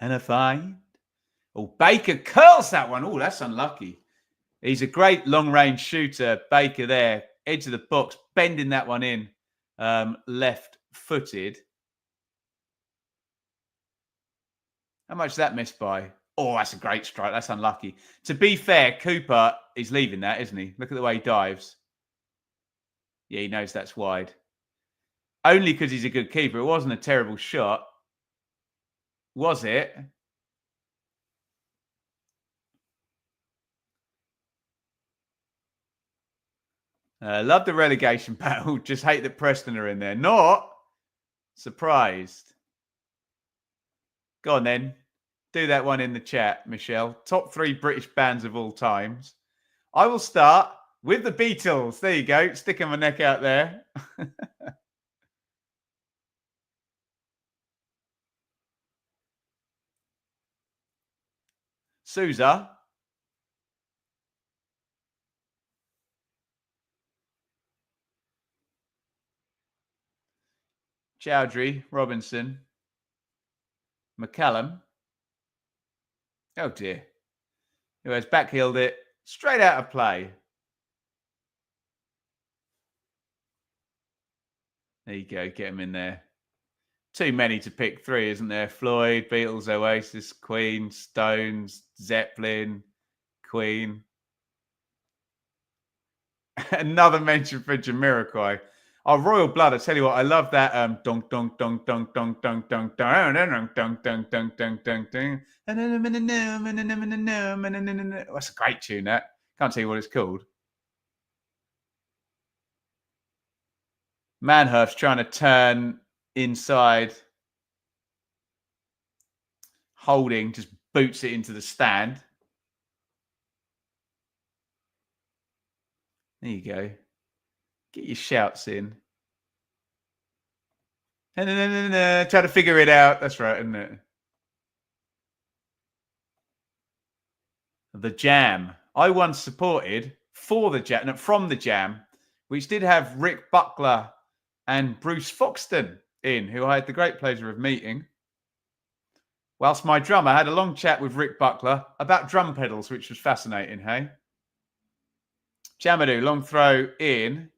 S1: and I find... Oh, Baker curls that one. Oh, that's unlucky. He's a great long-range shooter, Baker there. Edge of the box, bending that one in, left-footed. How much is that missed by? Oh, that's a great strike. That's unlucky. To be fair, Cooper is leaving that, isn't he? Look at the way he dives. Yeah, he knows that's wide. Only because he's a good keeper. It wasn't a terrible shot. Was it? Love the relegation battle. Just hate that Preston are in there. Not surprised. Go on then. Do that one in the chat, Michelle. Top 3 British bands of all times. I will start with the Beatles. There you go. Sticking my neck out there. Sousa. Chowdhury. Robinson. McCallum. Oh dear. Who has backheeled it straight out of play. There you go. Get him in there. Too many to pick 3, isn't there? Floyd, Beatles, Oasis, Queen, Stones, Zeppelin, Queen. Another mention for Jamiroquai. Oh, Royal Blood, I tell you what, I love that dong dong dong dong dong dong dong dong dong dong dong dong dong dong dong. That's a great tune, that. Can't tell you what it's called. Manhurst's trying to turn inside. Holding, just boots it into the stand. There you go. Get your shouts in. Try to figure it out. That's right, isn't it? The Jam. I once supported for the Jam, from the Jam, which did have Rick Buckler and Bruce Foxton in, who I had the great pleasure of meeting. Whilst my drummer had a long chat with Rick Buckler about drum pedals, which was fascinating, hey? Chamadou, long throw in.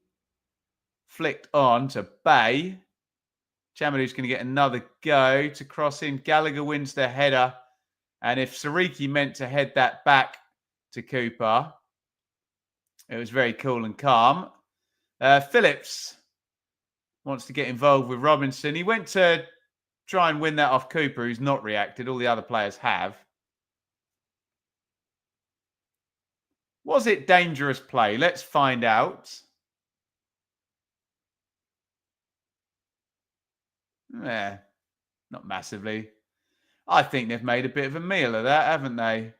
S1: Flicked on to Bay. Chamadou's going to get another go to cross in. Gallagher wins the header. And if Sariki meant to head that back to Cooper, it was very cool and calm. Phillips wants to get involved with Robinson. He went to try and win that off Cooper, who's not reacted. All the other players have. Was it dangerous play? Let's find out. Yeah, not massively. I think they've made a bit of a meal of that, haven't they?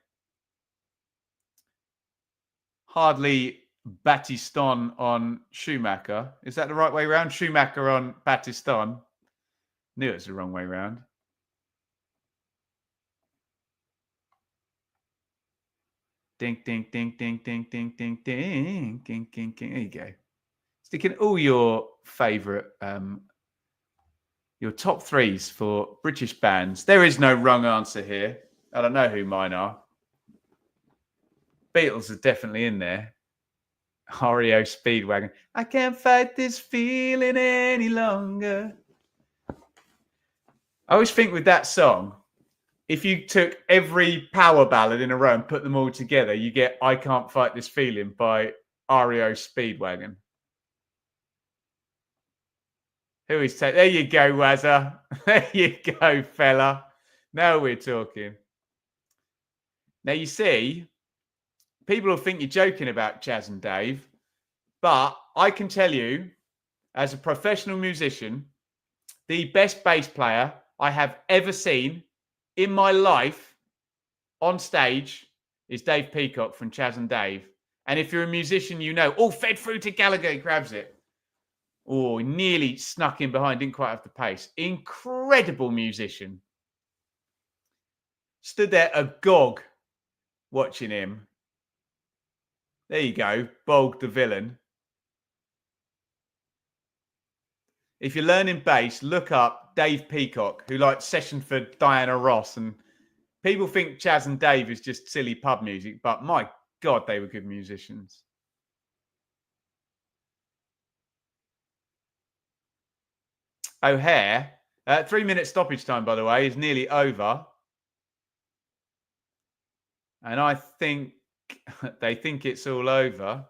S1: Hardly Battiston on Schumacher. Is that the right way around? Schumacher on Battiston. Knew it was the wrong way around. Ding, ding, ding, ding, ding, ding, ding, ding, ding, ding, ding. There you go. Sticking all your favourite, your top threes for British bands. There is no wrong answer here. I don't know who mine are. Beatles are definitely in there. REO Speedwagon. I can't fight this feeling any longer. I always think with that song, if you took every power ballad in a row and put them all together, you get I Can't Fight This Feeling by REO Speedwagon. Who is taking? There you go, Wazza. There you go, fella. Now we're talking. Now, you see, people will think you're joking about Chaz and Dave, but I can tell you, as a professional musician, the best bass player I have ever seen in my life on stage is Dave Peacock from Chaz and Dave. And if you're a musician, you know, fed through to Gallagher, he grabs it. He nearly snuck in behind, didn't quite have the pace. Incredible musician. Stood there agog watching him. There you go, Bolg the villain. If you're learning bass, look up Dave Peacock, who sessioned for Diana Ross. And people think Chaz and Dave is just silly pub music, but my God, they were good musicians. O'Hare, 3-minute stoppage time, by the way, is nearly over. And I think they think it's all over.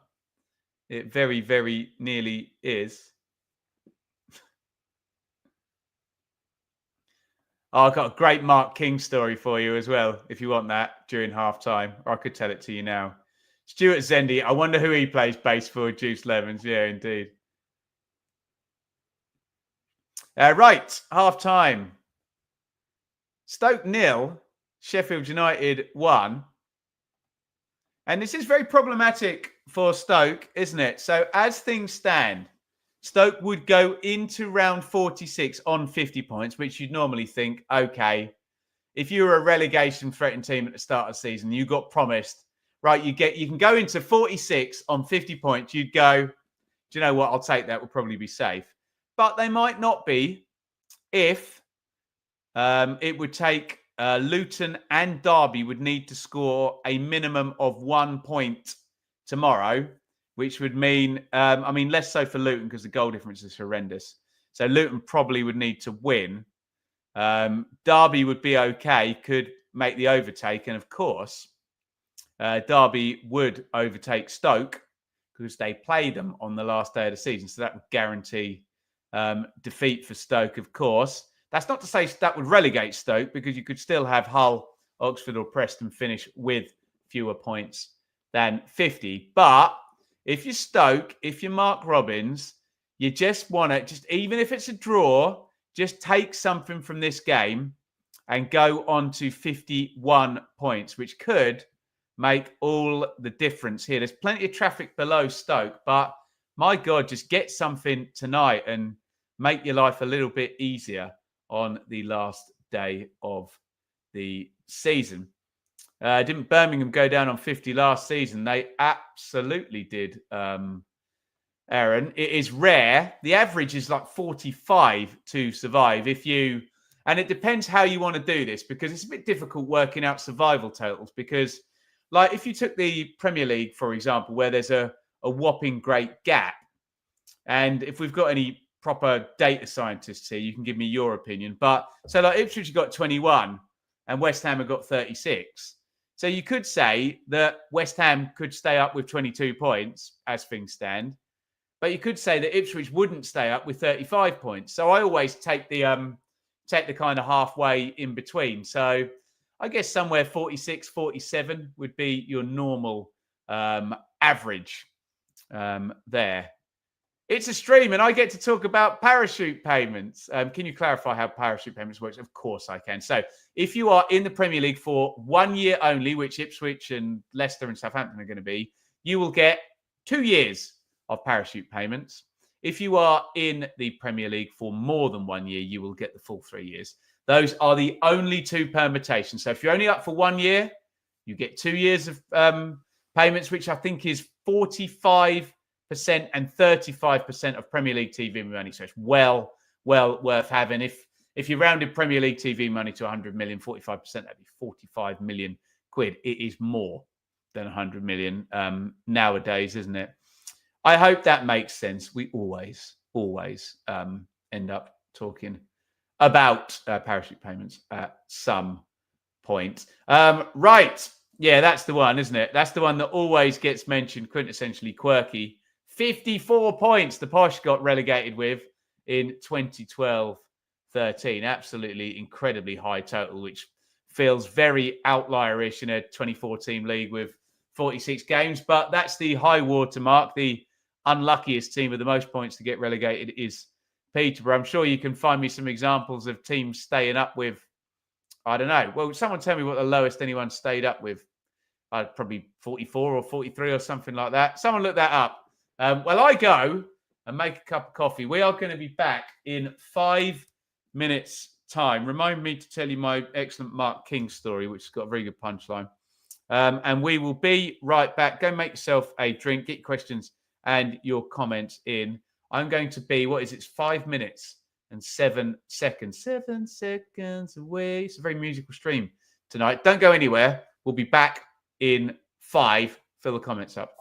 S1: It very, very nearly is. I've got a great Mark King story for you as well, if you want that during half-time. Or I could tell it to you now. Stuart Zendi, I wonder who he plays bass for, Juice Levens. Yeah, indeed. Right, half-time. Stoke 0, Sheffield United 1. And this is very problematic for Stoke, isn't it? So as things stand, Stoke would go into round 46 on 50 points, which you'd normally think, okay, if you were a relegation threatened team at the start of the season, you got promised, right, you can go into 46 on 50 points. You'd go, do you know what? I'll take that. We'll probably be safe. But they might not be if it would take Luton and Derby would need to score a minimum of 1 point tomorrow, which would mean, less so for Luton because the goal difference is horrendous. So Luton probably would need to win. Derby would be okay, could make the overtake. And of course, Derby would overtake Stoke because they play them on the last day of the season. So that would guarantee defeat for Stoke, of course. That's not to say that would relegate Stoke because you could still have Hull, Oxford or Preston finish with fewer points than 50. But if you're Stoke, if you're Mark Robbins, you just want to, even if it's a draw, just take something from this game and go on to 51 points, which could make all the difference here. There's plenty of traffic below Stoke, but my God, just get something tonight and make your life a little bit easier on the last day of the season. Didn't Birmingham go down on 50 last season? They absolutely did, Aaron. It is rare. The average is 45 to survive. And it depends how you want to do this because it's a bit difficult working out survival totals because if you took the Premier League, for example, where there's a whopping great gap, and if we've got any proper data scientists here, you can give me your opinion. But so Ipswich got 21 and West Ham have got 36. So you could say that West Ham could stay up with 22 points as things stand, but you could say that Ipswich wouldn't stay up with 35 points. So I always take the kind of halfway in between. So I guess somewhere 46, 47 would be your normal average there. It's a stream and I get to talk about parachute payments. Can you clarify how parachute payments works? Of course I can. So if you are in the Premier League for 1 year only, which Ipswich and Leicester and Southampton are going to be, you will get 2 years of parachute payments. If you are in the Premier League for more than 1 year, you will get the full 3 years. Those are the only two permutations. So if you're only up for 1 year, you get 2 years of payments, which I think is 45% and 35% of Premier League TV money. So it's well worth having. If you rounded Premier League TV money to 100 million, 45%, that'd be 45 million quid. It is more than 100 million nowadays, isn't it? I hope that makes sense. We always end up talking about parachute payments at some point. Right. Yeah, that's the one, isn't it? That's the one that always gets mentioned, quintessentially quirky. 54 points the Posh got relegated with in 2012-13. Absolutely incredibly high total, which feels very outlierish in a 24-team league with 46 games. But that's the high watermark. The unluckiest team with the most points to get relegated is Peterborough. I'm sure you can find me some examples of teams staying up with, I don't know. Well, someone tell me what the lowest anyone stayed up with. Probably 44 or 43 or something like that. Someone look that up. Well, I go and make a cup of coffee. We are going to be back in 5 minutes' time. Remind me to tell you my excellent Mark King story, which has got a very good punchline. And we will be right back. Go make yourself a drink, get your questions and your comments in. I'm going to be, 5 minutes and 7 seconds. 7 seconds away. It's a very musical stream tonight. Don't go anywhere. We'll be back in 5. Fill the comments up.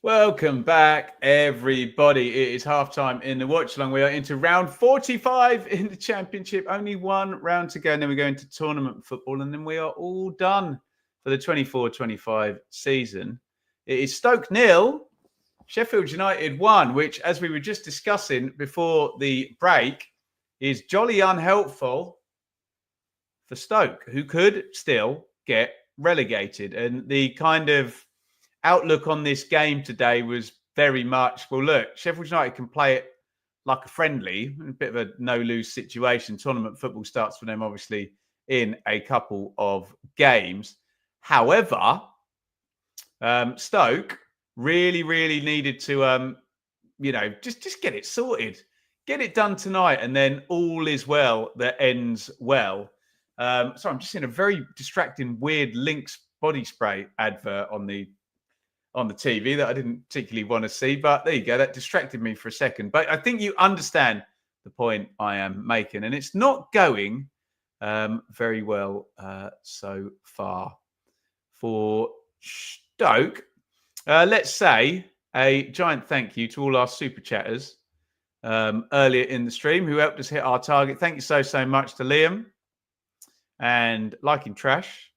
S1: Welcome back, everybody. It is halftime in the watch along. We are into round 45 in the championship. Only one round to go, and then we go into tournament football, and then we are all done for the 24-25 season. It is Stoke 0, Sheffield United 1, which, as we were just discussing before the break, is jolly unhelpful for Stoke, who could still get relegated. And the kind of outlook on this game today was very much, well, look, Sheffield United can play it like a friendly, a bit of a no-lose situation. Tournament football starts for them, obviously, in a couple of games. However, Stoke really, really needed to, just get it sorted. Get it done tonight, and then all is well that ends well. So I'm just seeing a very distracting, weird Lynx body spray advert on the TV that I didn't particularly want to see, but there you go. That distracted me for a second. But I think you understand the point I am making, and it's not going very well so far for Stoke. Let's say a giant thank you to all our super chatters earlier in the stream who helped us hit our target. Thank you so much to Liam and Liking Trash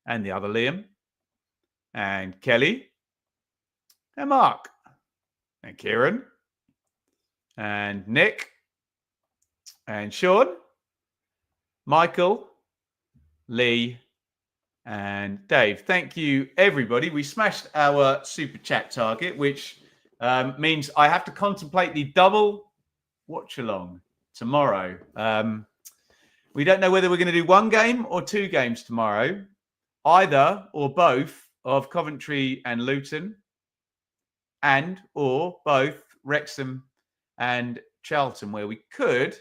S1: and the other Liam and Kelly and Mark and Kieran and Nick and Sean, Michael, Lee, and Dave. Thank you, everybody. We smashed our super chat target, which means I have to contemplate the double watch along tomorrow. We don't know whether we're going to do one game or two games tomorrow, either or both of Coventry and Luton, and or both Wrexham and Charlton, where we could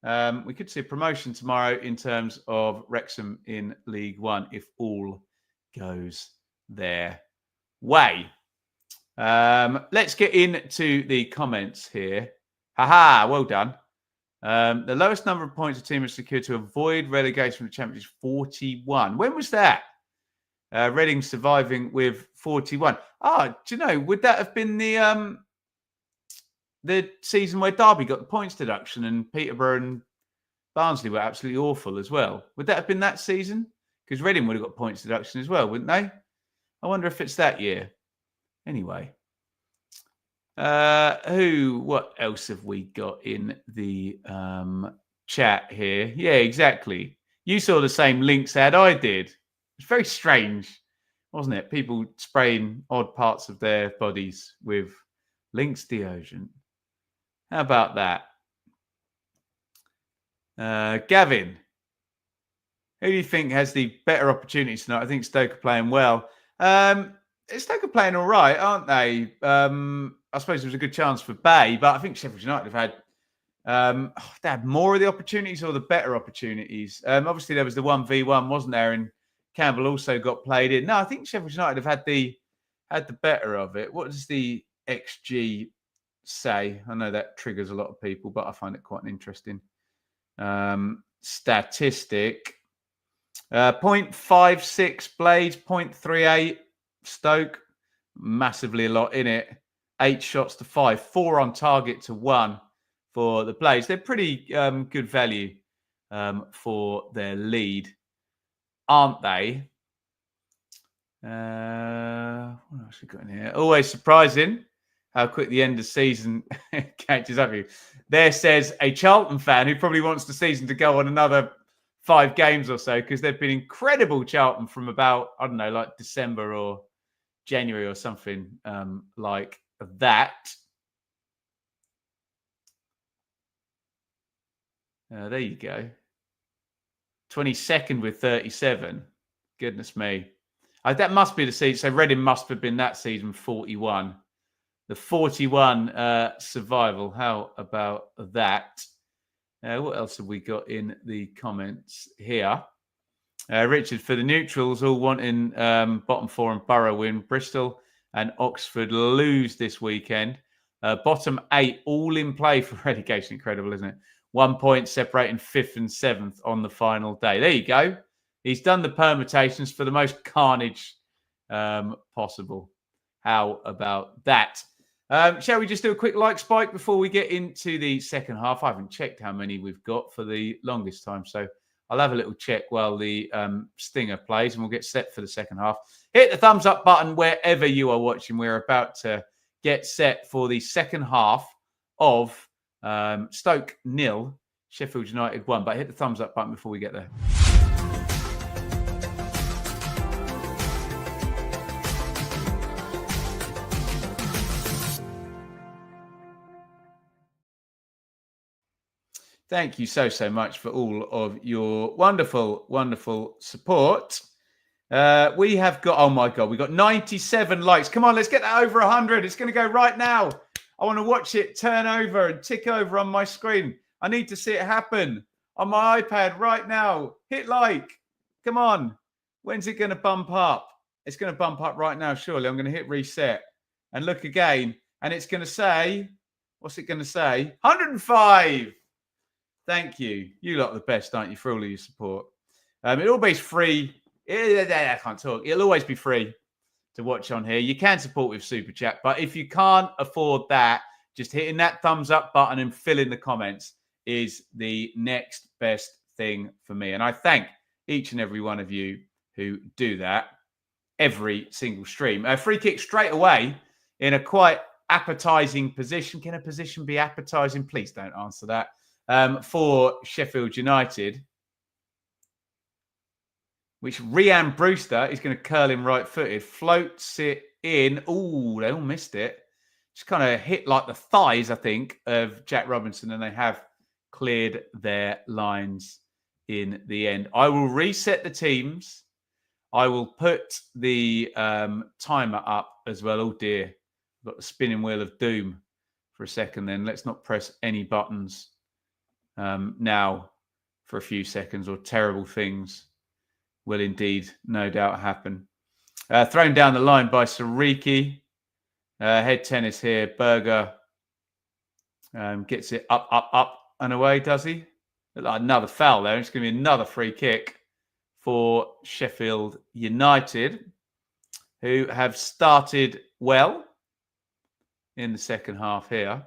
S1: see a promotion tomorrow in terms of Wrexham in League One if all goes their way. Let's get into the comments here. Haha, well done. The lowest number of points a team has secured to avoid relegation from the Championship is 41. When was that? Reading surviving with 41. Do you know, would that have been the season where Derby got the points deduction and Peterborough and Barnsley were absolutely awful as well? Would that have been that season? Because Reading would have got points deduction as well, wouldn't they? I wonder if it's that year. Anyway. What else have we got in the chat here? Yeah, exactly. You saw the same links ad I did. It's very strange, wasn't it? People spraying odd parts of their bodies with Lynx deodorant. How about that? Gavin, who do you think has the better opportunities tonight? I think Stoke are playing well. Stoke are playing all right, aren't they? I suppose there was a good chance for Bay, but I think Sheffield United have had they had more of the opportunities or the better opportunities. Obviously, there was the 1v1, wasn't there? And Campbell also got played in. No, I think Sheffield United have had the better of it. What does the XG say? I know that triggers a lot of people, but I find it quite an interesting statistic. 0.56 Blades, 0.38 Stoke. Massively a lot in it. 8 shots to 5, 4 on target to 1 for the Blades. They're pretty good value for their lead, aren't they? What else we got in here? Always surprising how quick the end of season catches up with you. There says a Charlton fan who probably wants the season to go on another 5 games or so, because they've been incredible, Charlton, from about, I don't know, like December or January or something like that. There you go. 22nd with 37. Goodness me. That must be the season. So Reading must have been that season 41. The 41 survival. How about that? What else have we got in the comments here? Richard, for the neutrals, all wanting bottom 4 and Borough win. Bristol and Oxford lose this weekend. Bottom 8 all in play for relegation. Incredible, isn't it? 1 point separating 5th and 7th on the final day. There you go. He's done the permutations for the most carnage possible. How about that? Shall we just do a quick like spike before we get into the second half? I haven't checked how many we've got for the longest time, so I'll have a little check while the stinger plays, and we'll get set for the second half. Hit the thumbs up button wherever you are watching. We're about to get set for the second half of Stoke 0, Sheffield United 1. But hit the thumbs up button before we get there. Thank you so much for all of your wonderful, wonderful support. We have got, oh my God, we got 97 likes. Come on, let's get that over 100. It's going to go right now. I want to watch it turn over and tick over on my screen. I need to see it happen on my iPad right now. Hit like. Come on. When's it going to bump up? It's going to bump up right now, surely. I'm going to hit reset and look again. And it's going to say, what's it going to say? 105. Thank you. You lot are the best, aren't you, for all of your support. It'll always free. I can't talk. It'll always be free to watch on here. You can support with Super Chat, but if you can't afford that, just hitting that thumbs up button and fill in the comments is the next best thing for me. And I thank each and every one of you who do that every single stream. A free kick straight away in a quite appetizing position. Can a position be appetizing? Please don't answer that. For Sheffield United, which Rhian Brewster is going to curl him right-footed, floats it in. Oh, they all missed it. Just kind of hit like the thighs, I think, of Jack Robinson, and they have cleared their lines in the end. I will reset the teams. I will put the timer up as well. Oh, dear. I've got the spinning wheel of doom for a second then. Let's not press any buttons now for a few seconds, or terrible things will indeed no doubt happen. Thrown down the line by Sariki. Head tennis here. Berger gets it up and away, does he? Like another foul there. It's going to be another free kick for Sheffield United, who have started well in the second half here.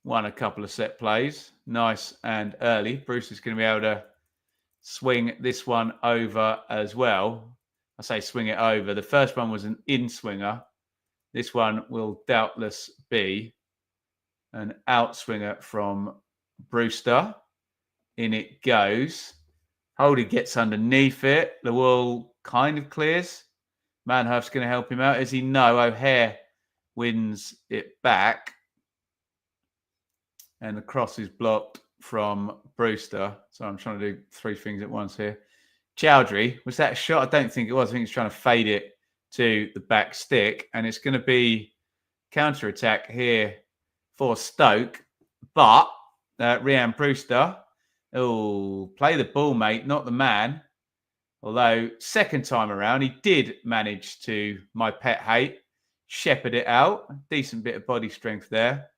S1: Won a couple of set plays. Nice and early. Bruce is going to be able to swing this one over as well. I say swing it over. The first one was an in-swinger. This one will doubtless be an outswinger from Brewster. In it goes. Holding gets underneath it. The wall kind of clears. Manhurst's going to help him out. As he know, O'Hare wins it back. And the cross is blocked from Brewster. So I'm trying to do three things at once here. Chowdhury, was that a shot? I don't think it was. I think he's trying to fade it to the back stick. And it's going to be counter-attack here for Stoke. But Rhian Brewster, oh, play the ball, mate, not the man. Although second time around, he did manage to, my pet hate, shepherd it out. Decent bit of body strength there.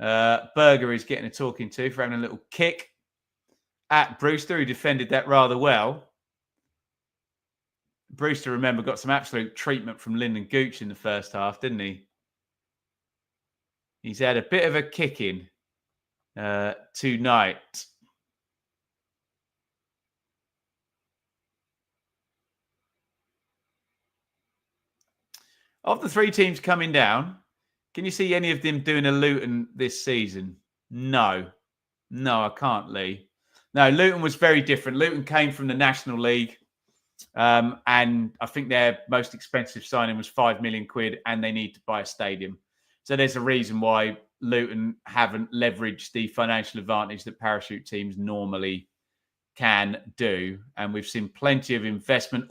S1: Berger is getting a talking to for having a little kick at Brewster, who defended that rather well. Brewster, remember, got some absolute treatment from Lyndon Gooch in the first half, didn't he? He's had a bit of a kicking tonight. Of the three teams coming down, can you see any of them doing a Luton this season? No. No, I can't, Lee. No, Luton was very different. Luton came from the National League. And I think their most expensive signing was £5 million, and they need to buy a stadium. So there's a reason why Luton haven't leveraged the financial advantage that parachute teams normally can do. And we've seen plenty of investment.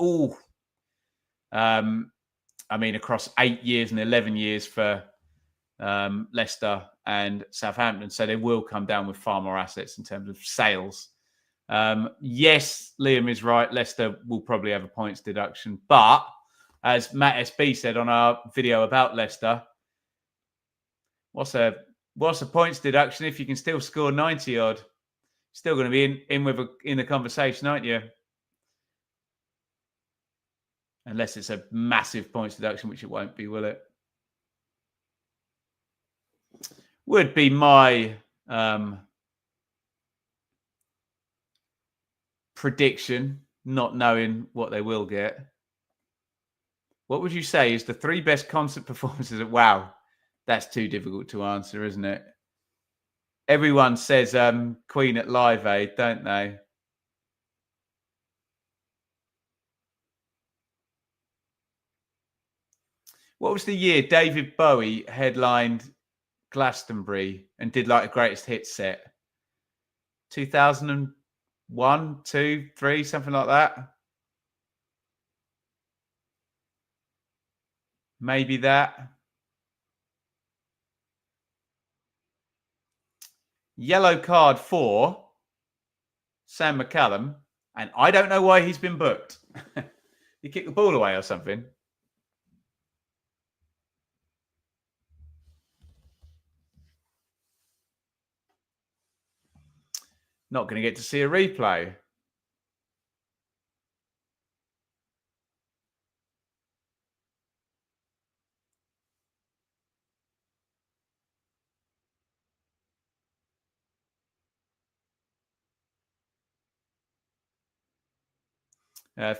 S1: Across 8 years and 11 years for Leicester and Southampton. So they will come down with far more assets in terms of sales. Yes, Liam is right. Leicester will probably have a points deduction. But as Matt SB said on our video about Leicester, what's a points deduction if you can still score 90 odd? Still going to be in the conversation, aren't you? Unless it's a massive points deduction, which it won't be, will it? Would be my prediction, not knowing what they will get. What would you say is the 3 best concert performances at Wow? That's too difficult to answer, isn't it? Everyone says Queen at Live Aid, don't they? What was the year David Bowie headlined Glastonbury and did like a greatest hit set? 2001, 2, 3, something like that. Maybe that. Yellow card for Sam McCallum, and I don't know why he's been booked. He kicked the ball away or something. Not going to get to see a replay.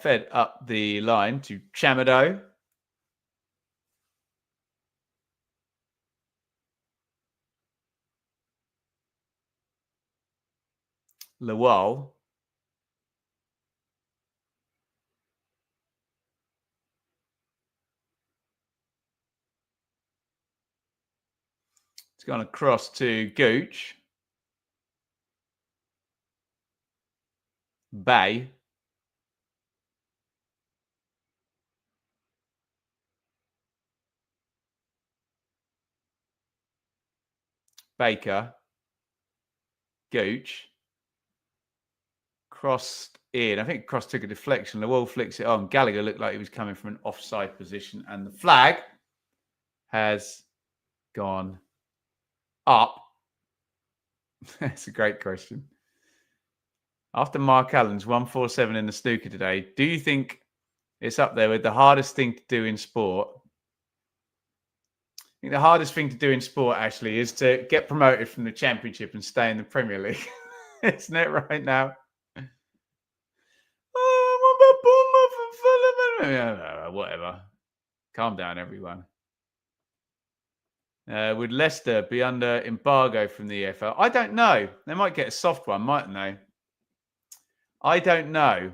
S1: Fed up the line to Chamado. Lawal. It's gone across to Gooch. Bay. Baker. Gooch. Crossed in. I think Cross took a deflection. Lawal flicks it on. Gallagher looked like he was coming from an offside position. And the flag has gone up. That's a great question. After Mark Allen's 147 in the snooker today, do you think it's up there with the hardest thing to do in sport? I think the hardest thing to do in sport actually is to get promoted from the Championship and stay in the Premier League. Isn't it right now? Whatever. Calm down, everyone. Would Leicester be under embargo from the EFL? I don't know. They might get a soft one, mightn't they? I don't know.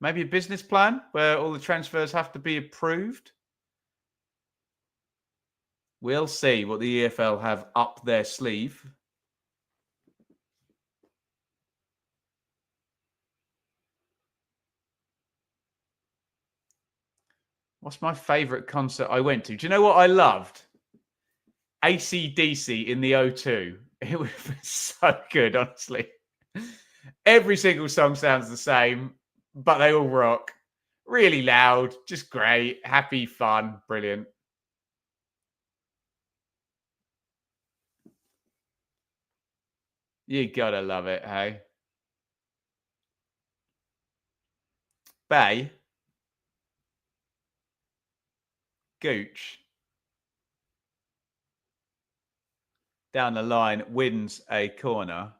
S1: Maybe a business plan where all the transfers have to be approved. We'll see what the EFL have up their sleeve. What's my favourite concert I went to? Do you know what I loved? AC/DC in the O2. It was so good, honestly. Every single song sounds the same, but they all rock. Really loud, just great, happy, fun, brilliant. You gotta love it, hey? Bay. Gooch. Down the line, wins a corner.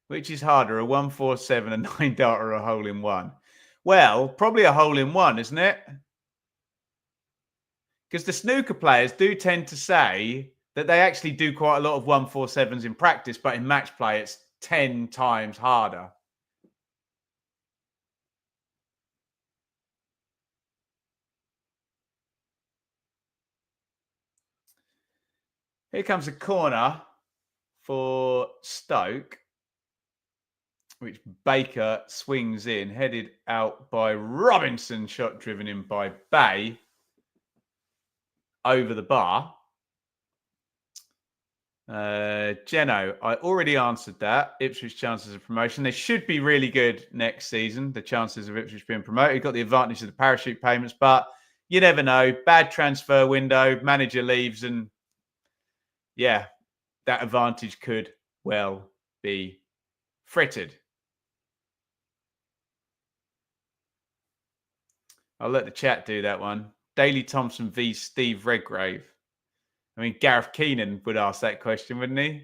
S1: Which is harder, a 147, a 9-dart, or a hole in one? Well, probably a hole in one, isn't it? Because the snooker players do tend to say that they actually do quite a lot of 147s in practice, but in match play, it's 10 times harder. Here comes a corner for Stoke, which Baker swings in, headed out by Robinson, shot driven in by Bay over the bar. Geno, I already answered that. Ipswich chances of promotion. They should be really good next season, the chances of Ipswich being promoted. Got the advantage of the parachute payments, but you never know. Bad transfer window, manager leaves, and yeah, that advantage could well be Frittered. I'll let the chat do that one. Daley Thompson v Steve Redgrave. I mean, Gareth Keenan would ask that question, wouldn't he?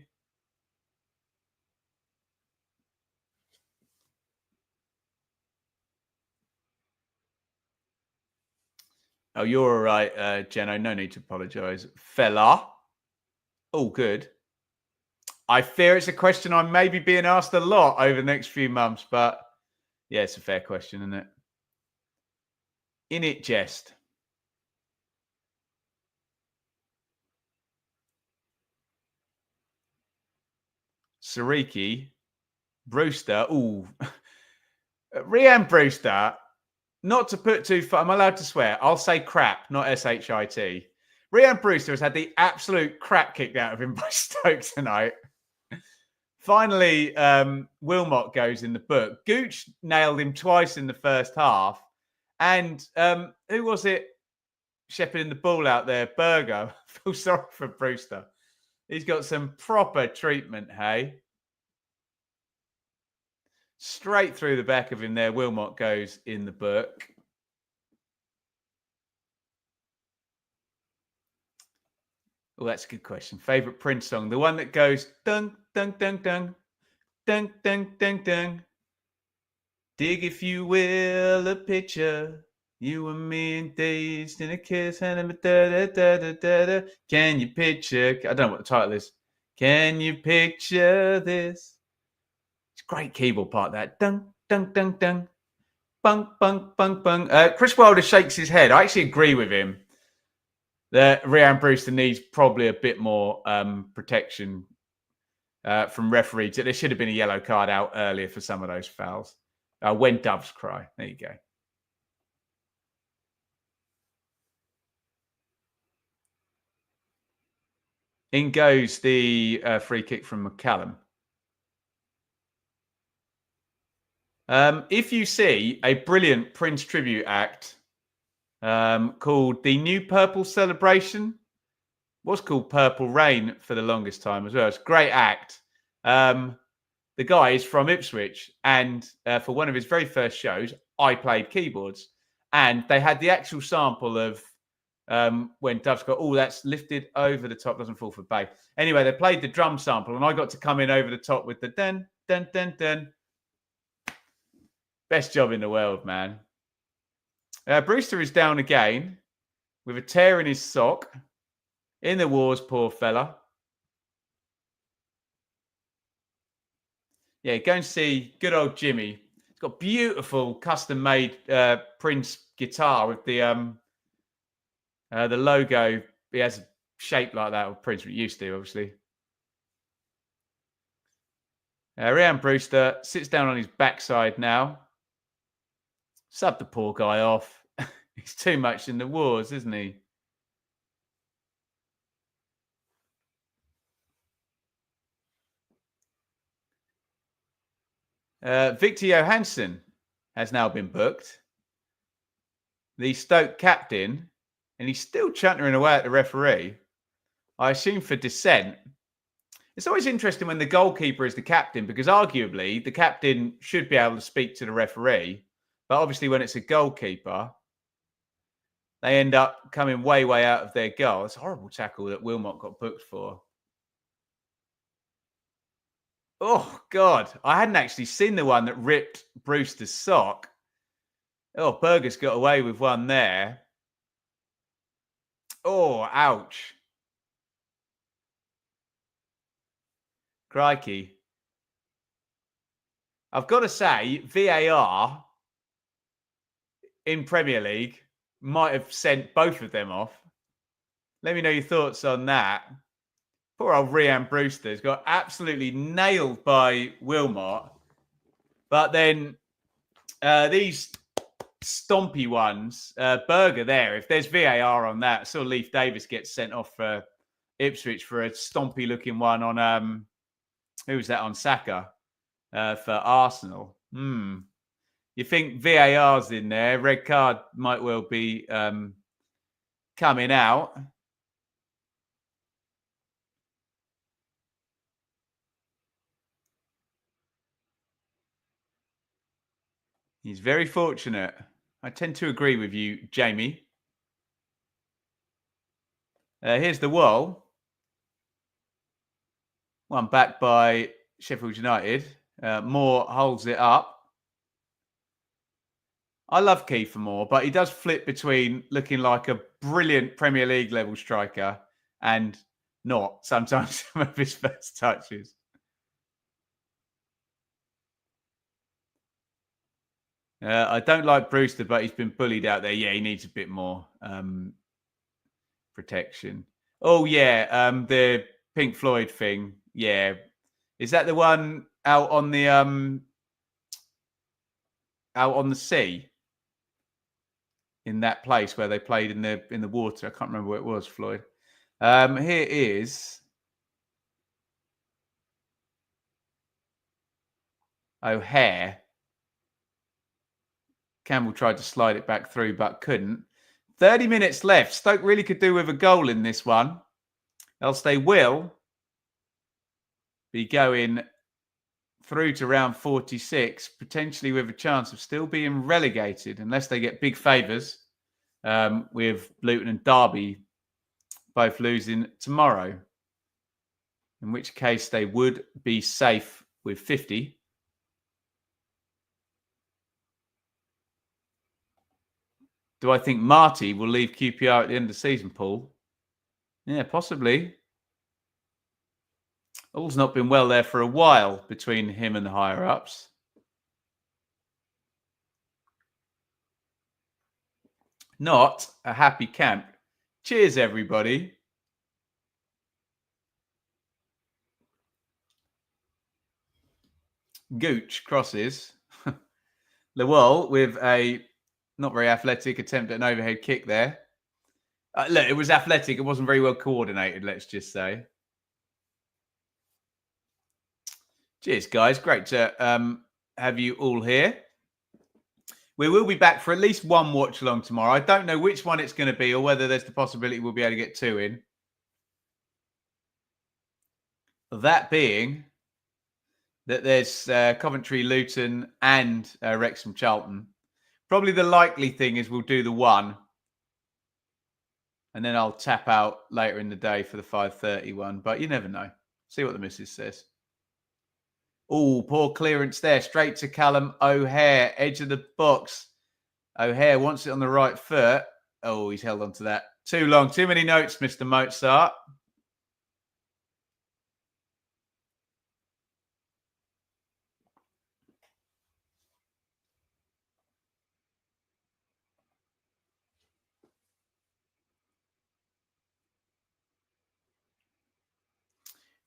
S1: Oh, you're all right, Jeno. No need to apologise. Fella. All good. I fear it's a question I may be being asked a lot over the next few months, but yeah, it's a fair question, isn't it? In it, jest. Sariki. Brewster. Ooh. Rhian Brewster. Not to put too far, I'm allowed to swear. I'll say crap, not S-H-I-T. Rhian Brewster has had the absolute crap kicked out of him by Stoke tonight. Finally, Wilmot goes in the book. Gooch nailed him twice in the first half. And who was it shepherding the ball out there? Berger. I feel sorry for Brewster. He's got some proper treatment, hey? Straight through the back of him there. Wilmot goes in the book. Oh, that's a good question. Favorite Prince song? The one that goes dun, dun, dun, dun, dun, dun, dun, dun. Dig, if you will, a picture. You and me and dazed in a kiss and a da da da da da da. Can you picture? I don't know what the title is. Can you picture this? It's a great keyboard part, that. Dun, dun, dun, dun. Bung, bung, bung, bung. Chris Wilder shakes his head. I actually agree with him that Rhian Brewster needs probably a bit more protection from referees. There should have been a yellow card out earlier for some of those fouls. When doves cry. There you go. In goes the free kick from McCallum. If you see a brilliant Prince tribute act called the New Purple Celebration, what's called Purple Rain for the longest time as well. It's a great act. The guy is from Ipswich, and for one of his very first shows, I played keyboards, and they had the actual sample of when Dove's got, oh, that's lifted over the top, doesn't fall for Bay. Anyway, they played the drum sample, and I got to come in over the top with the dun, dun, dun, dun. Best job in the world, man. Brewster is down again with a tear in his sock. In the wars, poor fella. Yeah, go and see good old Jimmy. He's got beautiful custom-made Prince guitar with the logo. He has a shape like that, or Prince used to, obviously. Rhian Brewster sits down on his backside now. Sub the poor guy off. He's too much in the wars, isn't he? Victor Johansson has now been booked. The Stoke captain, and he's still chuntering away at the referee. I assume for dissent. It's always interesting when the goalkeeper is the captain, because arguably the captain should be able to speak to the referee. But obviously when it's a goalkeeper, they end up coming way, way out of their goal. It's a horrible tackle that Wilmot got booked for. Oh, God. I hadn't actually seen the one that ripped Brewster's sock. Oh, Berger's got away with one there. Oh, ouch. Crikey. I've got to say, VAR in Premier League might have sent both of them off. Let me know your thoughts on that. Poor old Rhian Brewster's got absolutely nailed by Wilmot. But then these stompy ones, Berger there, if there's VAR on that, so Leif Davis gets sent off for Ipswich for a stompy looking one on, who was that, on Saka for Arsenal. You think VAR's in there, red card might well be coming out. He's very fortunate. I tend to agree with you, Jamie. Here's the wall. One back by Sheffield United. Moore holds it up. I love Kiefer Moore, but he does flip between looking like a brilliant Premier League level striker and not sometimes some of his first touches. I don't like Brewster, but he's been bullied out there. Yeah, he needs a bit more protection. Oh, yeah, the Pink Floyd thing. Yeah. Is that the one out on the sea? In that place where they played in the water. I can't remember where it was, Floyd. Here is O'Hare. Campbell tried to slide it back through, but couldn't. 30 minutes left. Stoke really could do with a goal in this one. Else they will be going through to round 46, potentially with a chance of still being relegated, unless they get big favours with Luton and Derby both losing tomorrow. In which case they would be safe with 50. Do I think Marty will leave QPR at the end of the season, Paul? Yeah, possibly. All's not been well there for a while between him and the higher-ups. Not a happy camp. Cheers, everybody. Gooch crosses. Lewell with a not very athletic attempt at an overhead kick there. Look, it was athletic. It wasn't very well coordinated, let's just say. Cheers, guys. Great to have you all here. We will be back for at least one watch along tomorrow. I don't know which one it's going to be or whether there's the possibility we'll be able to get two in. That being that there's Coventry, Luton and Wrexham, Charlton. Probably the likely thing is we'll do the one and then I'll tap out later in the day for the 5:30 one. But you never know. See what the missus says. Oh, poor clearance there. Straight to Callum O'Hare. Edge of the box. O'Hare wants it on the right foot. Oh, he's held on to that. Too long. Too many notes, Mr. Mozart.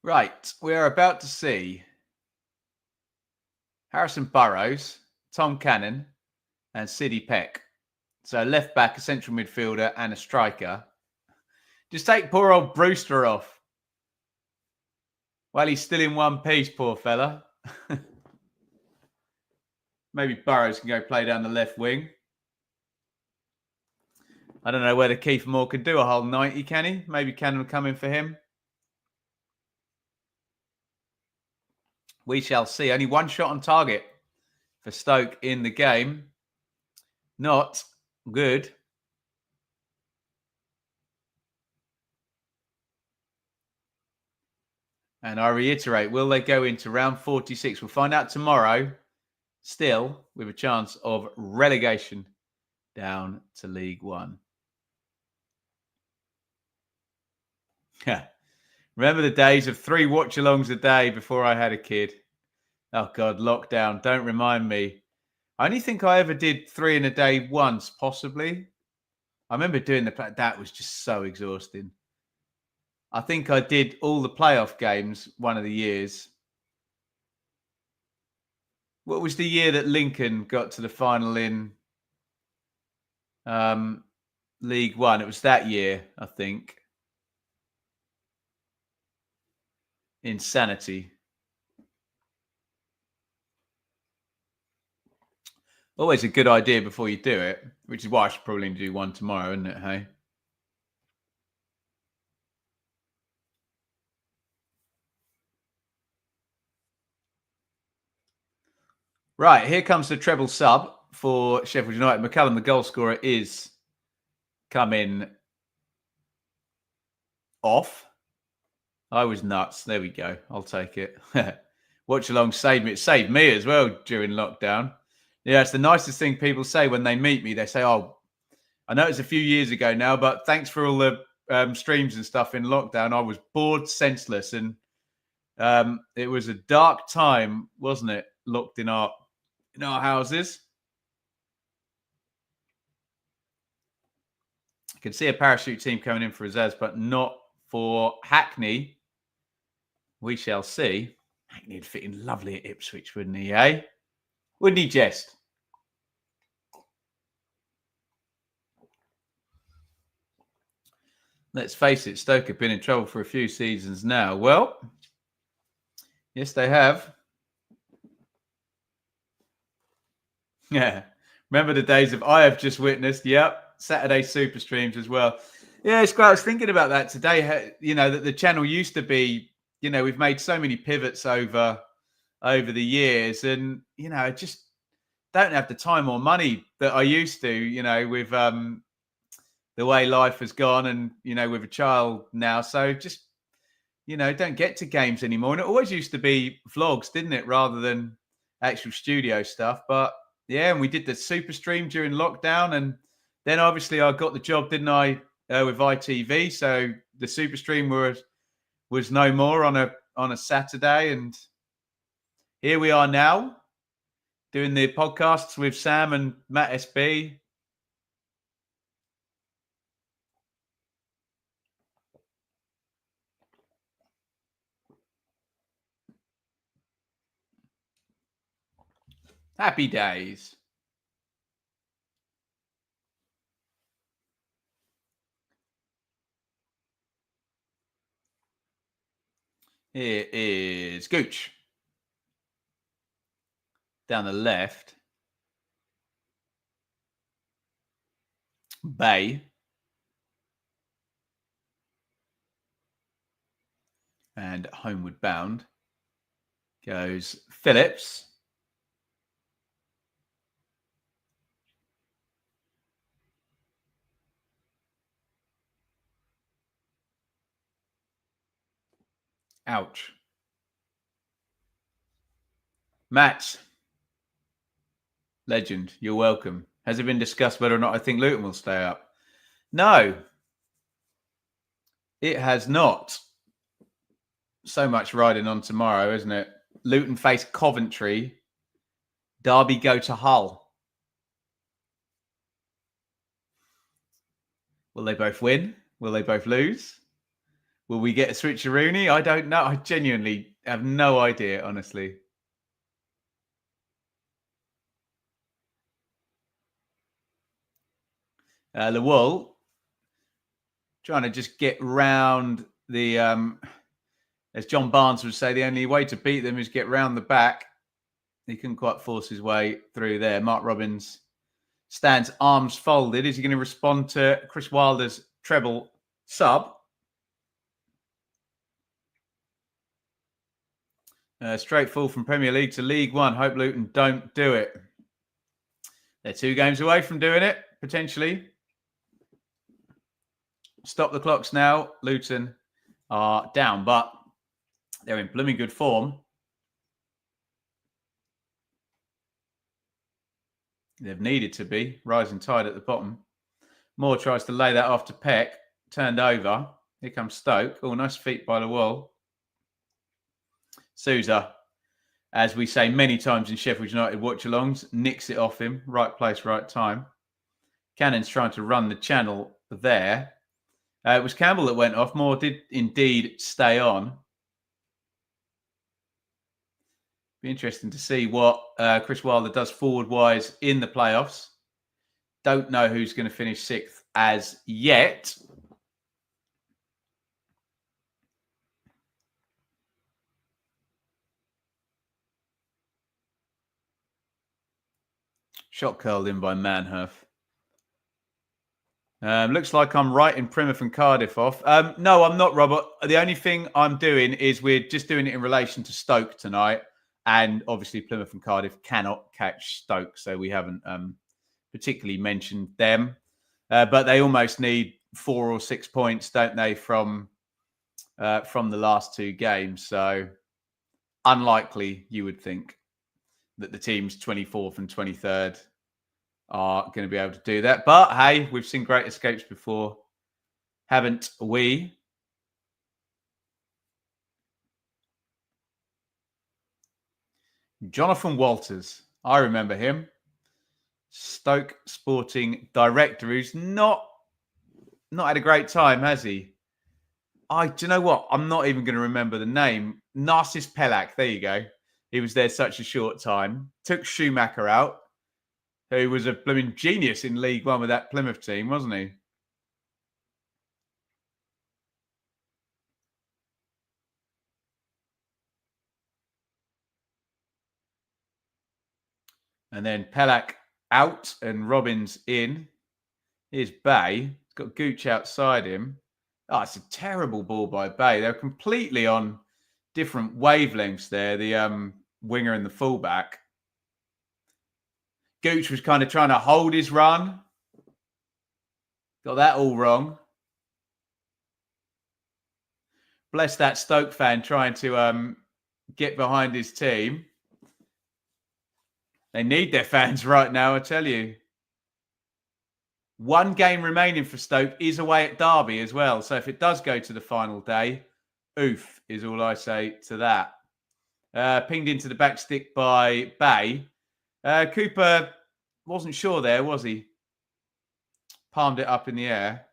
S1: Right. We are about to see Harrison Burrows, Tom Cannon, and Sidney Peck. So left back, a central midfielder, and a striker. Just take poor old Brewster off. Well, he's still in one piece, poor fella. Maybe Burrows can go play down the left wing. I don't know whether Kiefer Moore could do a whole 90, can he? Maybe Cannon will come in for him. We shall see. Only one shot on target for Stoke in the game. Not good. And I reiterate, will they go into round 46? We'll find out tomorrow. Still with a chance of relegation down to League One. Remember the days of 3 watch-alongs a day before I had a kid? Oh, God, lockdown. Don't remind me. I only think I ever did 3 in a day once, possibly. I remember doing that was just so exhausting. I think I did all the playoff games one of the years. What was the year that Lincoln got to the final in League One? It was that year, I think. Insanity. Always a good idea before you do it, which is why I should probably do one tomorrow, isn't it? Hey. Right, here comes the treble sub for Sheffield United. McCallum, the goal scorer, is coming off. I was nuts. There we go. I'll take it. Watch along saved me. It saved me as well during lockdown. Yeah, it's the nicest thing people say when they meet me. They say, "Oh, I know it's a few years ago now, but thanks for all the streams and stuff in lockdown. I was bored senseless, and it was a dark time, wasn't it? Locked in our houses." I can see a parachute team coming in for Azaz, but not for Hackney. We shall see. Hackney would fit in lovely at Ipswich, wouldn't he, eh? Wouldn't he, Jest? Let's face it, Stoke have been in trouble for a few seasons now. Well, yes, they have. Yeah. Remember the days of I have just witnessed, yep, Saturday super streams as well. Yeah, it's great. I was thinking about that today, that the channel used to be, we've made so many pivots over the years, and, I just don't have the time or money that I used to, with the way life has gone and, with a child now. So just, don't get to games anymore. And it always used to be vlogs, didn't it? Rather than actual studio stuff. But yeah, and we did the super stream during lockdown. And then obviously I got the job, didn't I, with ITV. So the super stream was no more on a Saturday. And here we are now doing the podcasts with Sam and Matt SB. Happy days. Here is Gooch. Down the left. Bay. And homeward bound goes Phillips. Ouch. Matt. Legend, you're welcome. Has it been discussed whether or not I think Luton will stay up? No. It has not. So much riding on tomorrow, isn't it? Luton face Coventry. Derby go to Hull. Will they both win? Will they both lose? Will we get a switcheroonie? I don't know. I genuinely have no idea, honestly. Lawal trying to just get round the, as John Barnes would say, the only way to beat them is get round the back. He couldn't quite force his way through there. Mark Robbins stands arms folded. Is he going to respond to Chris Wilder's treble sub? Straight fall from Premier League to League One. Hope Luton don't do it. They're 2 games away from doing it, potentially. Stop the clocks now. Luton are down, but they're in blooming good form. They've needed to be. Rising tide at the bottom. Moore tries to lay that off to Peck. Turned over. Here comes Stoke. Oh, nice feet by the wall. Sousa, as we say many times in Sheffield United watch-alongs, nicks it off him. Right place, right time. Cannon's trying to run the channel there. It was Campbell that went off. Moore did indeed stay on. Be interesting to see what Chris Wilder does forward-wise in the playoffs. Don't know who's going to finish 6th as yet. Shot curled in by Manhurf. Looks like I'm writing Plymouth and Cardiff off. No, I'm not, Robert. The only thing I'm doing is we're just doing it in relation to Stoke tonight. And obviously Plymouth and Cardiff cannot catch Stoke, so we haven't particularly mentioned them. But they almost need 4 or 6 points, don't they, from the last 2 games. So unlikely, you would think, that the teams 24th and 23rd are going to be able to do that. But hey, we've seen great escapes before, haven't we? Jonathan Walters. I remember him. Stoke sporting director who's not had a great time, has he? Do you know what? I'm not even going to remember the name. Narcis Pelak. There you go. He was there such a short time. Took Schumacher out, who was a blooming genius in League One with that Plymouth team, wasn't he? And then Pelak out and Robbins in. Here's Bay. He's got Gooch outside him. Oh, it's a terrible ball by Bay. They're completely on different wavelengths there, the winger and the fullback. Gooch was kind of trying to hold his run. Got that all wrong. Bless that Stoke fan trying to get behind his team. They need their fans right now, I tell you. 1 game remaining for Stoke is away at Derby as well. So if it does go to the final day, oof is all I say to that. Pinged into the back stick by Bay. Cooper wasn't sure there, was he? Palmed it up in the air.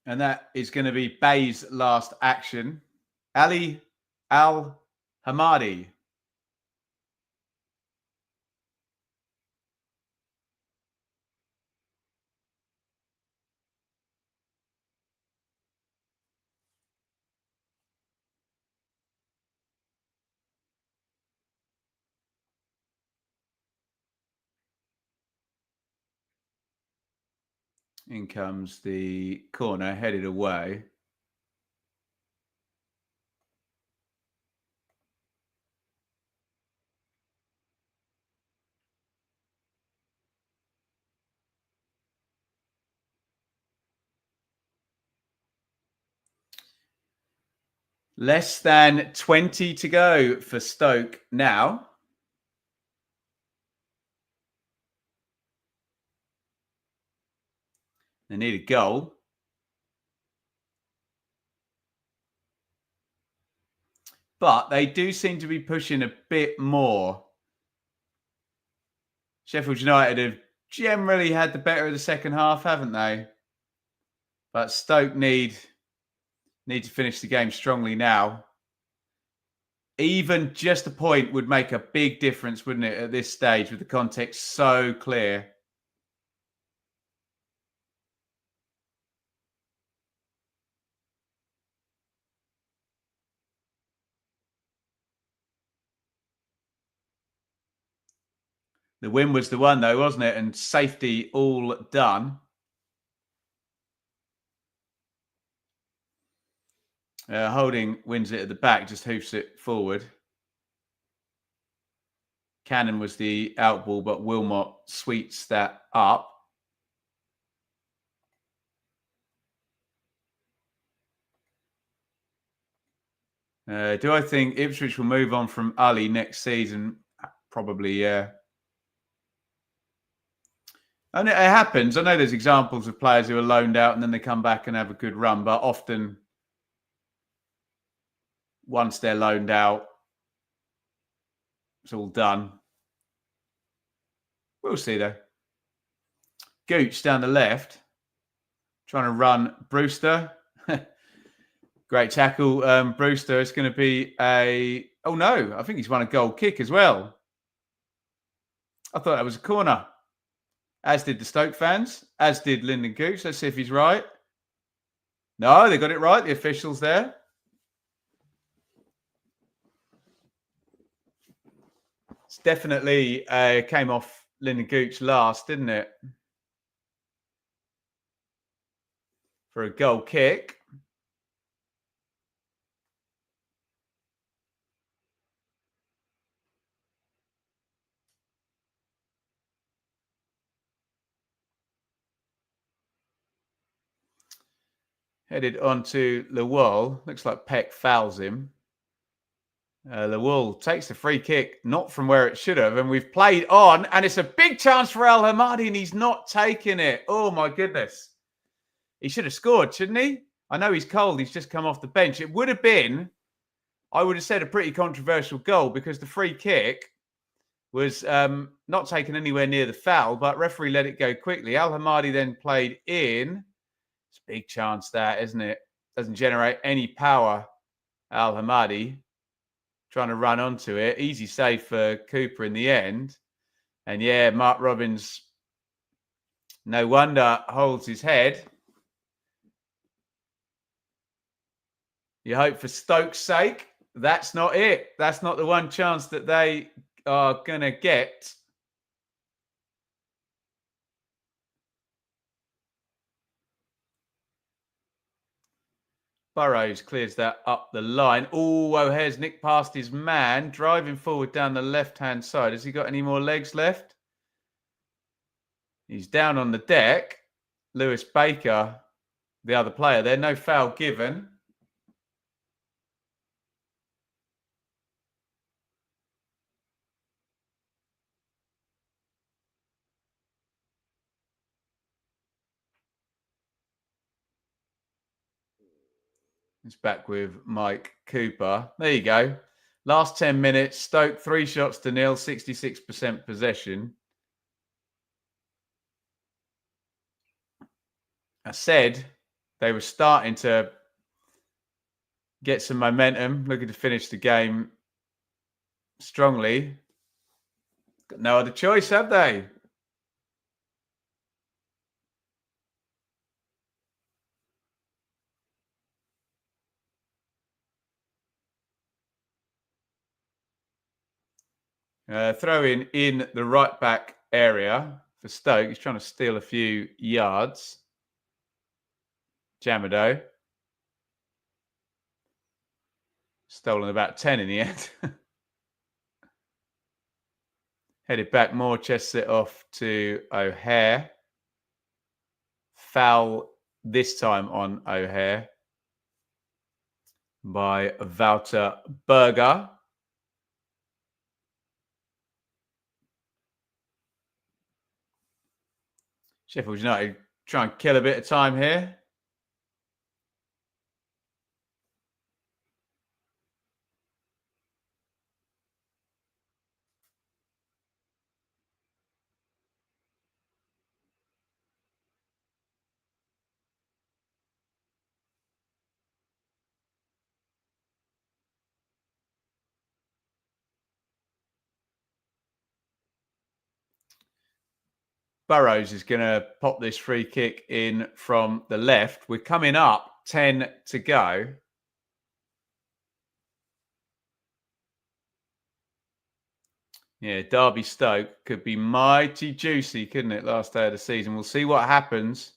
S1: And that is going to be Bay's last action. Ali Al-Hamadi. In comes the corner, headed away. Less than 20 to go for Stoke now. They need a goal. But they do seem to be pushing a bit more. Sheffield United have generally had the better of the second half, haven't they? But Stoke need to finish the game strongly now. Even just a point would make a big difference, wouldn't it, at this stage with the context so clear? The win was the one, though, wasn't it? And safety all done. Holding wins it at the back, just hoofs it forward. Cannon was the out ball, but Wilmot sweeps that up. Do I think Ipswich will move on from Ali next season? Probably, yeah. And it happens. I know there's examples of players who are loaned out and then they come back and have a good run, but often once they're loaned out, it's all done. We'll see, though. Gooch down the left, trying to run Brewster. Great tackle, Brewster. It's going to be a... Oh, no. I think he's won a goal kick as well. I thought that was a corner. As did the Stoke fans. As did Lyndon Gooch. Let's see if he's right. No, they got it right. The officials there. It's definitely came off Lyndon Gooch last, didn't it? For a goal kick. Headed onto Lawal. Looks like Peck fouls him. Lawal takes the free kick, not from where it should have, and we've played on, and it's a big chance for Al Hamadi, and he's not taking it. Oh my goodness. He should have scored, shouldn't he? I know he's cold. He's just come off the bench. It would have been, I would have said, a pretty controversial goal because the free kick was not taken anywhere near the foul, but referee let it go quickly. Al Hamadi then played in. It's a big chance that, isn't it? Doesn't generate any power. Al Hamadi trying to run onto it. Easy save for Cooper in the end. And yeah, Mark Robbins, no wonder, holds his head. You hope for Stoke's sake. That's not it. That's not the one chance that they are going to get. Burrows clears that up the line. Oh, O'Hare's nicked past his man, driving forward down the left-hand side. Has he got any more legs left? He's down on the deck. Lewis Baker, the other player there. No foul given. It's back with Mike Cooper. There you go. Last 10 minutes, Stoke 3 shots to nil, 66% possession. I said they were starting to get some momentum, looking to finish the game strongly. Got no other choice, have they? Throw in the right back area for Stoke. He's trying to steal a few yards. Jamado. Stolen about 10 in the end. Headed back more, chests it off to O'Hare. Foul this time on O'Hare by Wouter Berger. Sheffield United try and kill a bit of time here. Burrows is going to pop this free kick in from the left. We're coming up, 10 to go. Yeah, Derby Stoke could be mighty juicy, couldn't it, last day of the season? We'll see what happens.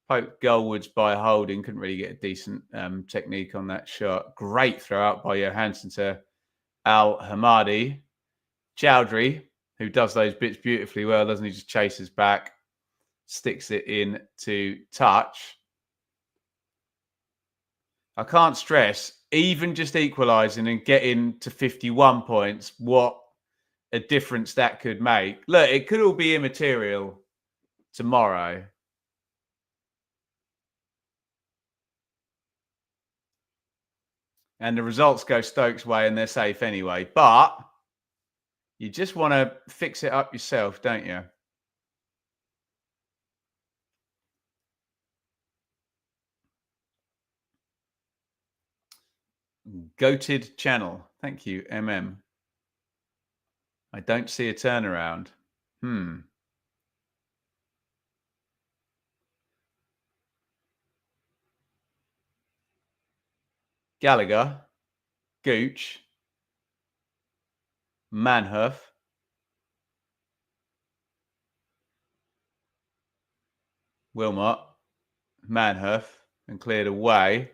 S1: Pope goalwards by holding. Couldn't really get a decent technique on that shot. Great throw out by Johansson to Al Hamadi. Chowdhury, who does those bits beautifully well, doesn't he? Just chases back, sticks it in to touch. I can't stress, even just equalising and getting to 51 points, what a difference that could make. Look, it could all be immaterial tomorrow. And the results go Stoke's way and they're safe anyway. But you just want to fix it up yourself, don't you? Goated channel. Thank you, MM. I don't see a turnaround. Gallagher. Gooch. Manhoef. Wilmot. Manhoef. And cleared away.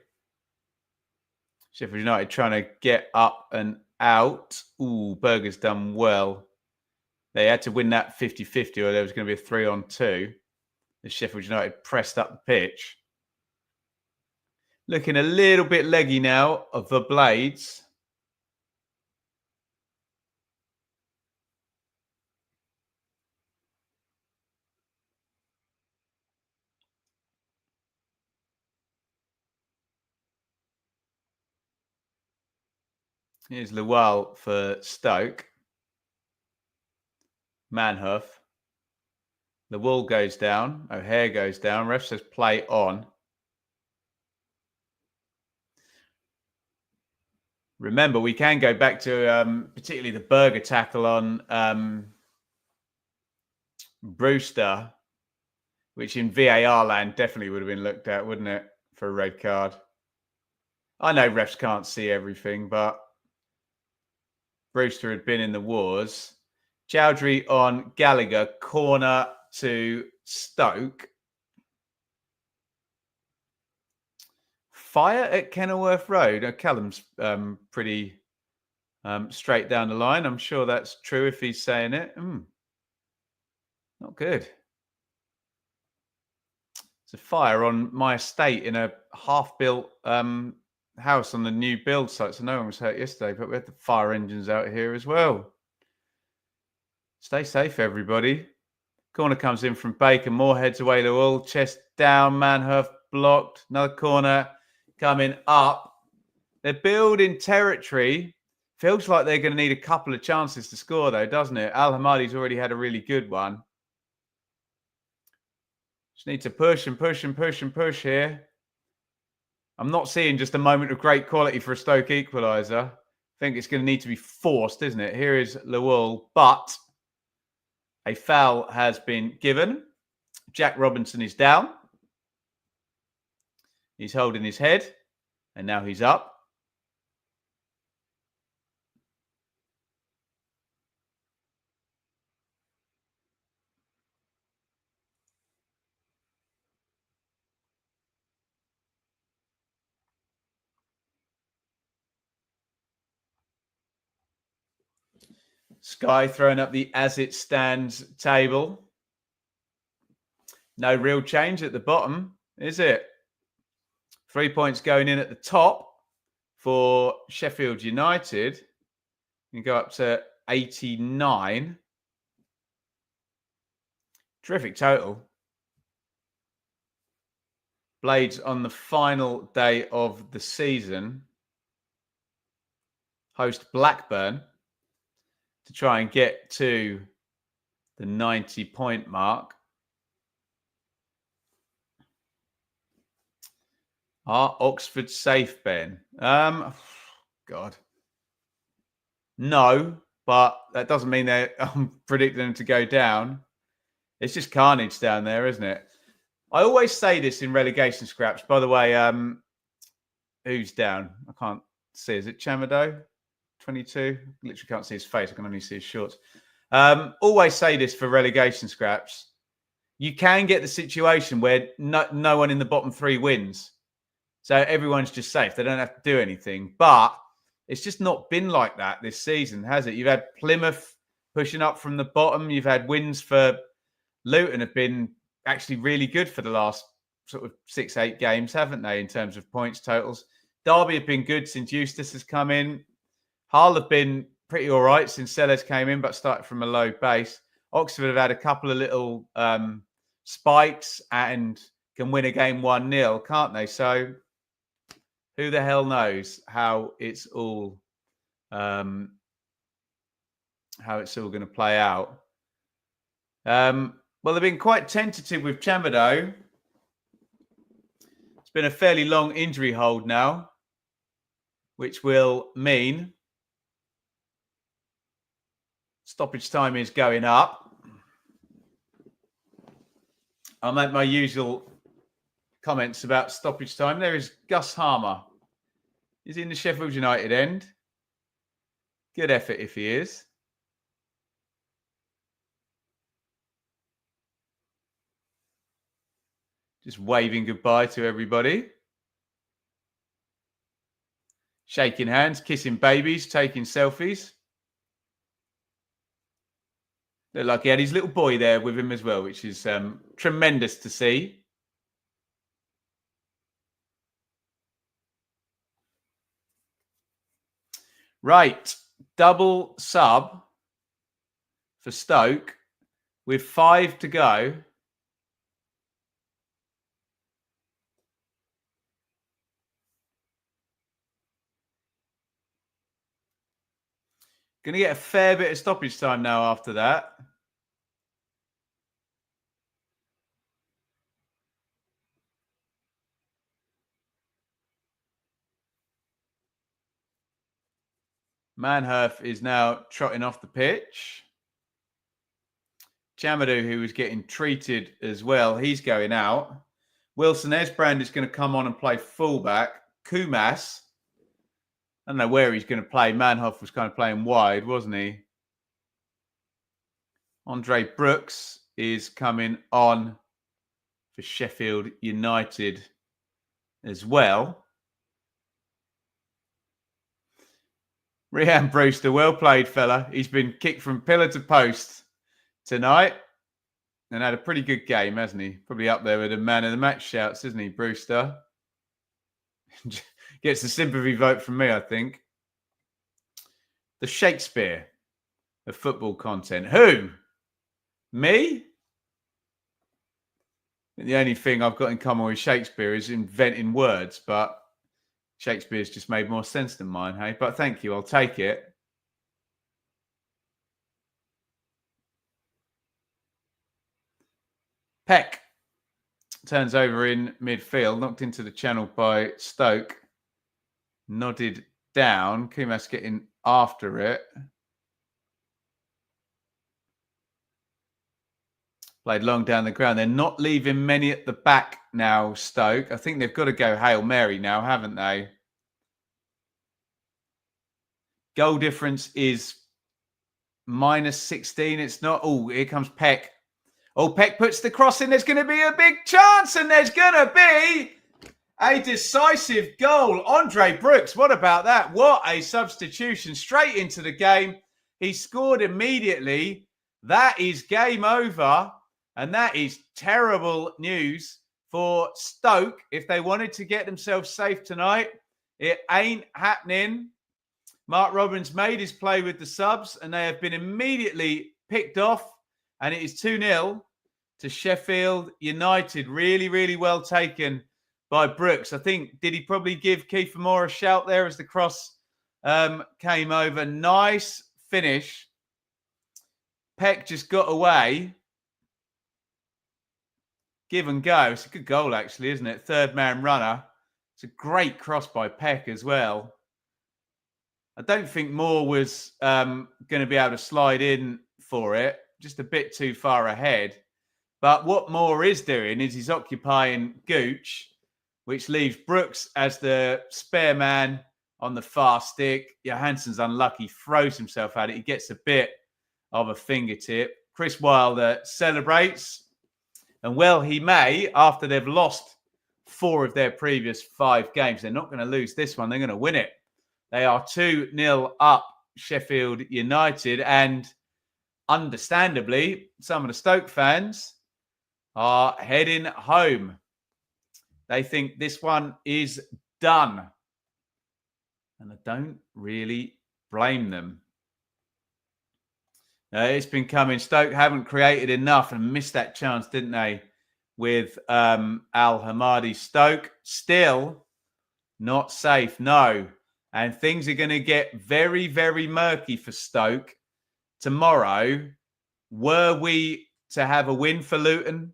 S1: Sheffield United trying to get up and out. Ooh, Berger's done well. They had to win that 50-50 or there was going to be a 3-on-2. As Sheffield United pressed up the pitch. Looking a little bit leggy now of the Blades. Here's Lewal for Stoke. Manhoef. The wall goes down. O'Hare goes down. Ref says play on. Remember, we can go back to particularly the Berger tackle on Brewster, which in VAR land definitely would have been looked at, wouldn't it, for a red card? I know refs can't see everything, but Brewster had been in the wars. Chowdhury on Gallagher, corner to Stoke. Fire at Kenilworth Road. Callum's pretty straight down the line. I'm sure that's true if he's saying it. Not good. It's a fire on my estate in a half-built house on the new build site. So no one was hurt yesterday, but we had the fire engines out here as well. Stay safe, everybody. Corner comes in from Baker. Moore heads away to all. Chest down. Manhoef blocked. Another corner coming up. They're building territory. Feels like they're going to need a couple of chances to score, though, doesn't it? Al Hamadi's already had a really good one. Just need to push and push and push and push here. I'm not seeing just a moment of great quality for a Stoke equaliser. I think it's going to need to be forced, isn't it? Here is Lewal, but a foul has been given. Jack Robinson is down. He's holding his head, and now he's up. Sky throwing up the as it stands table. No real change at the bottom, is it? 3 points going in at the top for Sheffield United. You go up to 89. Terrific total. Blades on the final day of the season host Blackburn to try and get to the 90-point mark. Are Oxford safe, Ben? God. No, but that doesn't mean I'm predicting them to go down. It's just carnage down there, isn't it? I always say this in relegation scraps. By the way, who's down? I can't see. Is it Chamado? 22? Literally can't see his face. I can only see his shorts. Always say this for relegation scraps. You can get the situation where no one in the bottom three wins. So everyone's just safe. They don't have to do anything. But it's just not been like that this season, has it? You've had Plymouth pushing up from the bottom. You've had wins for Luton have been actually really good for the last sort of 6-8 games, haven't they, in terms of points totals? Derby have been good since Eustace has come in. Hull have been pretty all right since Sellers came in, but started from a low base. Oxford have had a couple of little spikes and can win a game 1-0, can't they? So who the hell knows how it's all going to play out? Well, they've been quite tentative with Chamado. It's been a fairly long injury hold now, which will mean stoppage time is going up. I'll make my usual comments about stoppage time. There is Gus Harmer. He's in the Sheffield United end. Good effort if he is. Just waving goodbye to everybody. Shaking hands, kissing babies, taking selfies. Looked like he had his little boy there with him as well, which is tremendous to see. Right, double sub for Stoke with 5 to go. Going to get a fair bit of stoppage time now after that. Manhurf is now trotting off the pitch. Chamadou, who was getting treated as well, he's going out. Wilson Esbrand is going to come on and play fullback. Kumas, I don't know where he's going to play. Manhoff was kind of playing wide, wasn't he? Andre Brooks is coming on for Sheffield United as well. Rhian Brewster, well played, fella. He's been kicked from pillar to post tonight and had a pretty good game, hasn't he? Probably up there with the man of the match shouts, isn't he, Brewster? Gets the sympathy vote from me, I think. The Shakespeare of football content. Who? Me? The only thing I've got in common with Shakespeare is inventing words, but Shakespeare's just made more sense than mine, hey? But thank you, I'll take it. Peck turns over in midfield, knocked into the channel by Stoke. Nodded down. Kumas getting after it. Played long down the ground. They're not leaving many at the back now, Stoke. I think they've got to go Hail Mary now, haven't they? Goal difference is -16. It's not. Oh, here comes Peck. Oh, Peck puts the cross in. There's going to be a big chance, and there's going to be a decisive goal. Andre Brooks, what about that? What a substitution. Straight into the game. He scored immediately. That is game over. And that is terrible news for Stoke. If they wanted to get themselves safe tonight, it ain't happening. Mark Robbins made his play with the subs, and they have been immediately picked off. And it is 2-0 to Sheffield United. Really, really well taken by Brooks. I think, did he probably give Kiefer Moore a shout there as the cross came over? Nice finish. Peck just got away. Give and go. It's a good goal, actually, isn't it? Third man runner. It's a great cross by Peck as well. I don't think Moore was going to be able to slide in for it. Just a bit too far ahead. But what Moore is doing is he's occupying Gooch, which leaves Brooks as the spare man on the far stick. Johansson's unlucky, throws himself at it. He gets a bit of a fingertip. Chris Wilder celebrates. And well, he may, after they've lost 4 of their previous 5 games. They're not going to lose this one. They're going to win it. They are 2-0 up Sheffield United. And understandably, some of the Stoke fans are heading home. They think this one is done. And I don't really blame them. It's been coming. Stoke haven't created enough and missed that chance, didn't they? With Al Hamadi. Stoke still not safe, no. And things are going to get very, very murky for Stoke tomorrow. Were we to have a win for Luton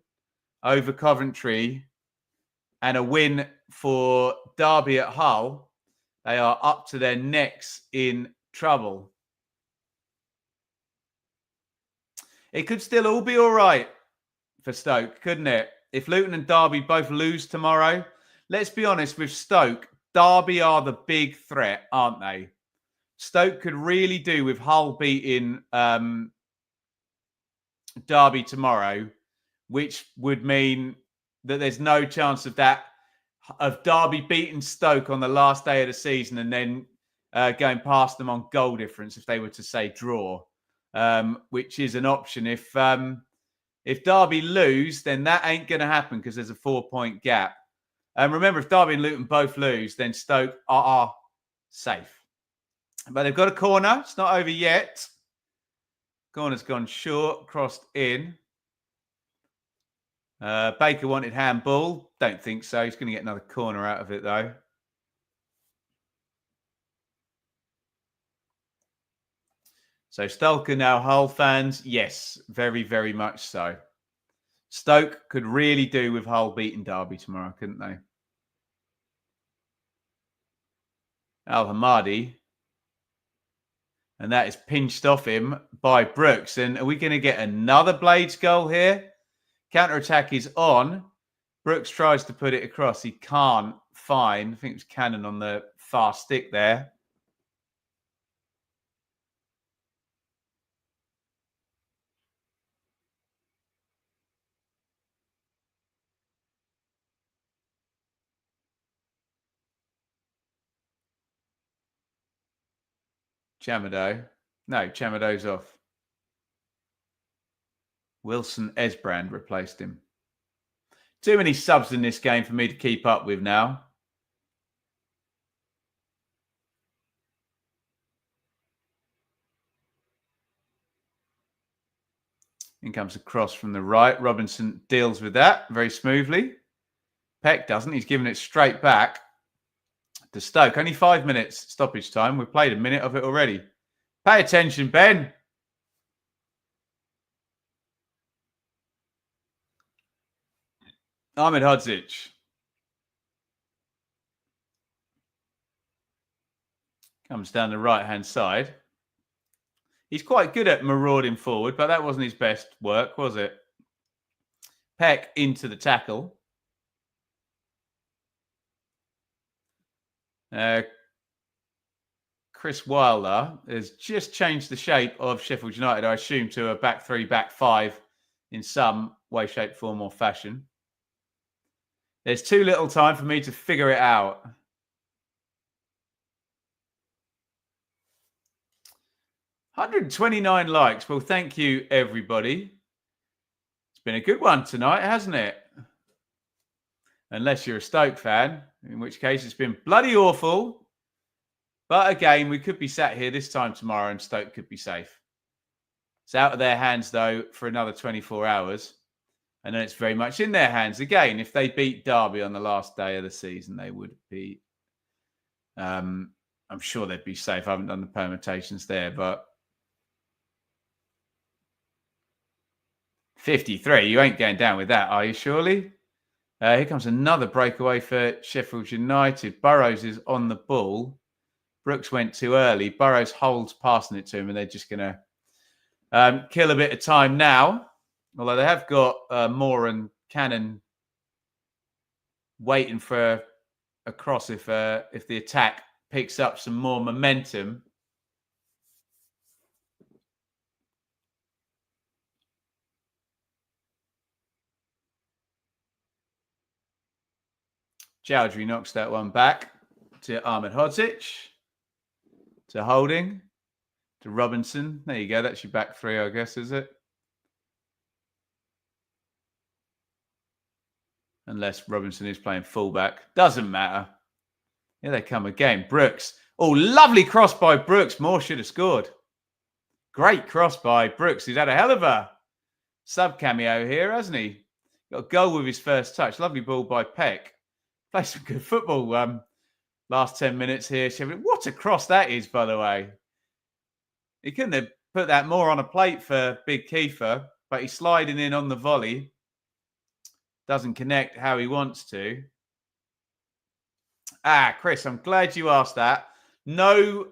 S1: over Coventry and a win for Derby at Hull, they are up to their necks in trouble. It could still all be all right for Stoke, couldn't it? If Luton and Derby both lose tomorrow, let's be honest with Stoke, Derby are the big threat, aren't they? Stoke could really do with Hull beating Derby tomorrow, which would mean that there's no chance of that, of Derby beating Stoke on the last day of the season and then going past them on goal difference if they were to say draw, which is an option. If Derby lose, then that ain't going to happen because there's a 4-point gap. And remember, if Derby and Luton both lose, then Stoke are safe. But they've got a corner. It's not over yet. Corner's gone short, crossed in. Baker wanted handball. Don't think so. He's going to get another corner out of it, though. So Stoke are now Hull fans. Yes, very, very much so. Stoke could really do with Hull beating Derby tomorrow, couldn't they? Al-Hamadi. And that is pinched off him by Brooks. And are we going to get another Blades goal here? Counter-attack is on. Brooks tries to put it across. He can't find. I think it was Cannon on the far stick there. Chamado. No, Chamado's off. Wilson Esbrand replaced him. Too many subs in this game for me to keep up with now. In comes a cross from the right. Robinson deals with that very smoothly. Peck doesn't. He's given it straight back to Stoke. Only 5 minutes stoppage time. We've played a minute of it already. Pay attention, Ben. Ahmed Hodzic. Comes down the right-hand side. He's quite good at marauding forward, but that wasn't his best work, was it? Peck into the tackle. Chris Wilder has just changed the shape of Sheffield United, I assume, to a back three, back five in some way, shape, form, or fashion. There's too little time for me to figure it out. $129 likes. Well, thank you, everybody. It's been a good one tonight, hasn't it? Unless you're a Stoke fan, in which case it's been bloody awful. But again, we could be sat here this time tomorrow and Stoke could be safe. It's out of their hands, though, for another 24 hours. And then it's very much in their hands. Again, if they beat Derby on the last day of the season, they would be... I'm sure they'd be safe. I haven't done the permutations there, but... 53. You ain't going down with that, are you, surely? Here comes another breakaway for Sheffield United. Burrows is on the ball. Brooks went too early. Burrows holds passing it to him, and they're just going to kill a bit of time now. Although they have got Moore and Cannon waiting for a cross if the attack picks up some more momentum. Chowdhury knocks that one back to Ahmed Hodzic, to Holding, to Robinson. There you go. That's your back three, I guess, is it? Unless Robinson is playing fullback. Doesn't matter. Here they come again. Brooks. Oh, lovely cross by Brooks. Moore should have scored. Great cross by Brooks. He's had a hell of a sub cameo here, hasn't he? Got a goal with his first touch. Lovely ball by Peck. Played some good football last 10 minutes here. What a cross that is, by the way. He couldn't have put that more on a plate for Big Kiefer, but he's sliding in on the volley. Doesn't connect how he wants to. Chris, I'm glad you asked that. No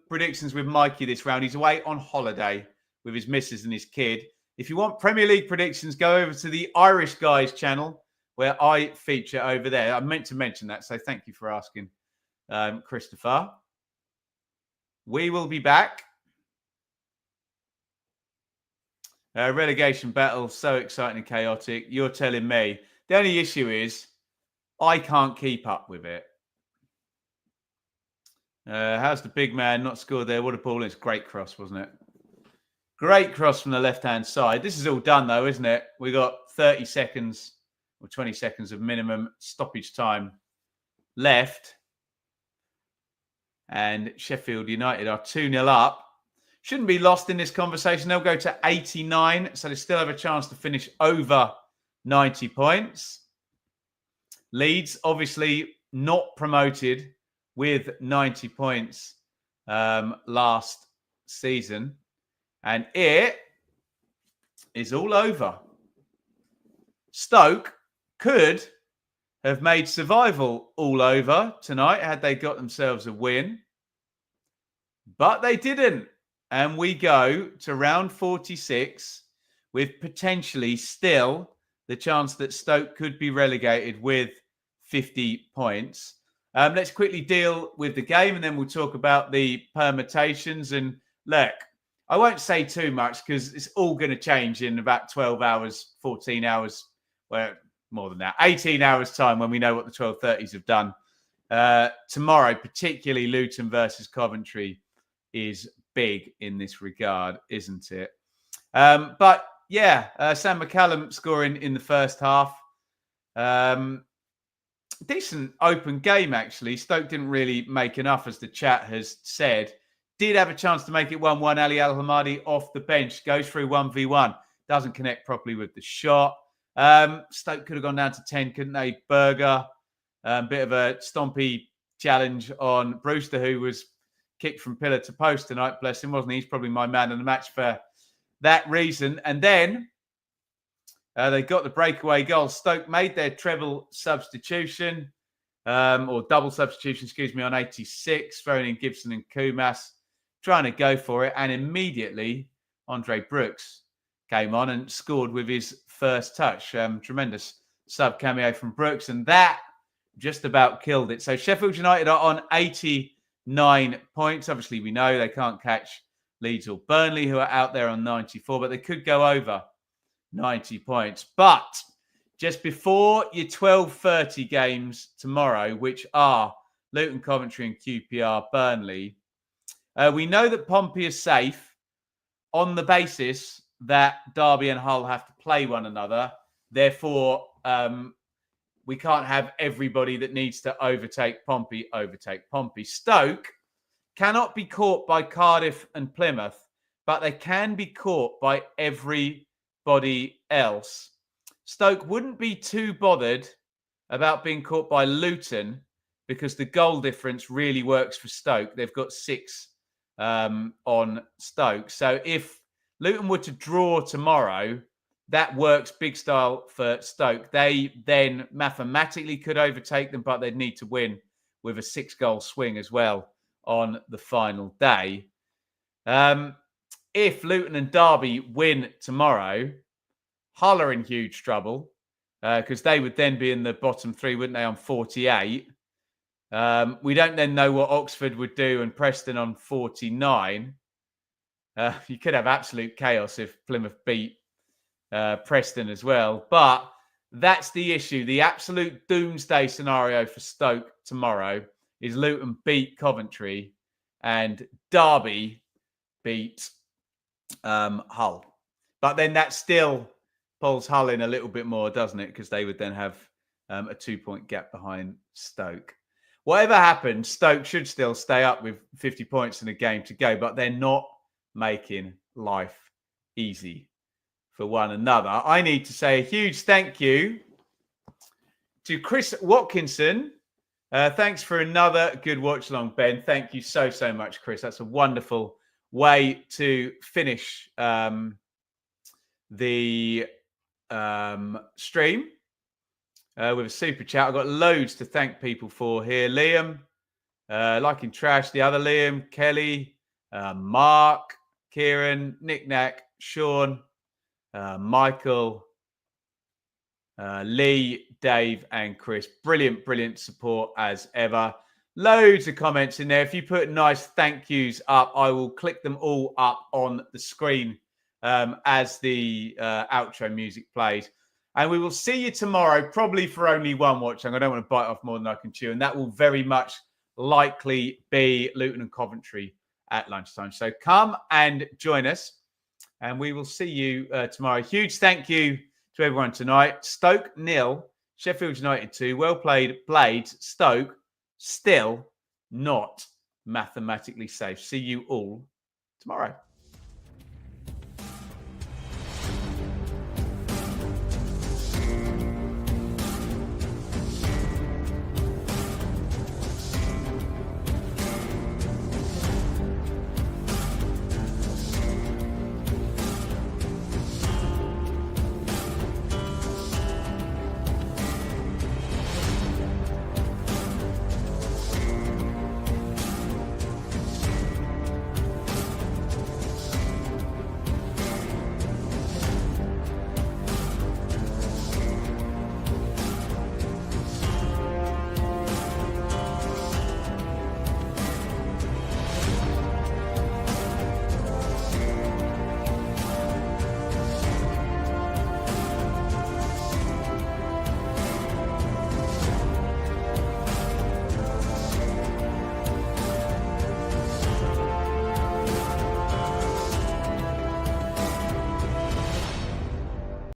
S1: predictions with Mikey this round. He's away on holiday with his missus and his kid. If you want Premier League predictions, go over to the Irish Guys channel where I feature over there. I meant to mention that, so thank you for asking, Christopher. We will be back. Relegation battle, so exciting and chaotic. You're telling me. The only issue is I can't keep up with it. How's the big man not scored there? What a ball. It's a great cross, wasn't it? Great cross from the left-hand side. This is all done, though, isn't it? We got 30 seconds or 20 seconds of minimum stoppage time left. And Sheffield United are 2-0 up. Shouldn't be lost in this conversation. They'll go to 89, so they still have a chance to finish over 90 points. Leeds, obviously not promoted with 90 points last season. And it is all over. Stoke could have made survival all over tonight had they got themselves a win. But they didn't. And we go to round 46 with potentially still the chance that Stoke could be relegated with 50 points. Let's quickly deal with the game and then we'll talk about the permutations. And look, I won't say too much because it's all going to change in about 12 hours, 14 hours, well, more than that, 18 hours time when we know what the 12:30s have done. Tomorrow, particularly Luton versus Coventry, is big in this regard, isn't it? But yeah, Sam McCallum scoring in the first half. Decent open game, actually. Stoke didn't really make enough, as the chat has said. Did have a chance to make it 1-1. Ali Al-Hamadi off the bench. Goes through 1v1. Doesn't connect properly with the shot. Stoke could have gone down to 10, couldn't they? Berger. Bit of a stompy challenge on Brewster, who was kicked from pillar to post tonight. Bless him, wasn't he? He's probably my man of the match for that reason. And then they got the breakaway goal. Stoke made their treble substitution, or double substitution, excuse me, on 86, throwing in Gibson and Kumas, trying to go for it. And immediately, Andre Brooks came on and scored with his first touch. Tremendous sub cameo from Brooks. And that just about killed it. So Sheffield United are on 89 points. Obviously, we know they can't catch Leeds or Burnley, who are out there on 94, but they could go over 90 points. But just before your 12:30 games tomorrow, which are Luton, Coventry and QPR Burnley, we know that Pompey is safe on the basis that Derby and Hull have to play one another. Therefore, we can't have everybody that needs to overtake Pompey. Stoke cannot be caught by Cardiff and Plymouth, but they can be caught by everybody else. Stoke wouldn't be too bothered about being caught by Luton because the goal difference really works for Stoke. They've got 6 on Stoke. So if Luton were to draw tomorrow, that works big style for Stoke. They then mathematically could overtake them, but they'd need to win with a 6-goal swing as well on the final day. If Luton and Derby win tomorrow, Hull are in huge trouble because they would then be in the bottom 3, wouldn't they, on 48. We don't then know what Oxford would do and Preston on 49. You could have absolute chaos if Plymouth beat Preston as well. But that's the issue. The absolute doomsday scenario for Stoke tomorrow is Luton beat Coventry and Derby beat Hull. But then that still pulls Hull in a little bit more, doesn't it? Because they would then have a 2-point gap behind Stoke. Whatever happens, Stoke should still stay up with 50 points in a game to go, but they're not making life easy for one another. I need to say a huge thank you to Chris Watkinson. Thanks for another good watch along, Ben. Thank you so much, Chris. That's a wonderful way to finish the stream with a super chat. I've got loads to thank people for here. Liam, Liking Trash, the other Liam, Kelly, Mark, Kieran, Nick Nack, Sean, Michael, Lee, Dave, and Chris. Brilliant support as ever. Loads of comments in there. If you put nice thank yous up, I will click them all up on the screen as the outro music plays. And we will see you tomorrow, probably for only one watch. I don't want to bite off more than I can chew. And that will very much likely be Luton and Coventry at lunchtime. So come and join us. And we will see you tomorrow. Huge thank you to everyone tonight. Stoke 0, Sheffield United 2. Well played, Blades. Stoke still not mathematically safe. See you all tomorrow.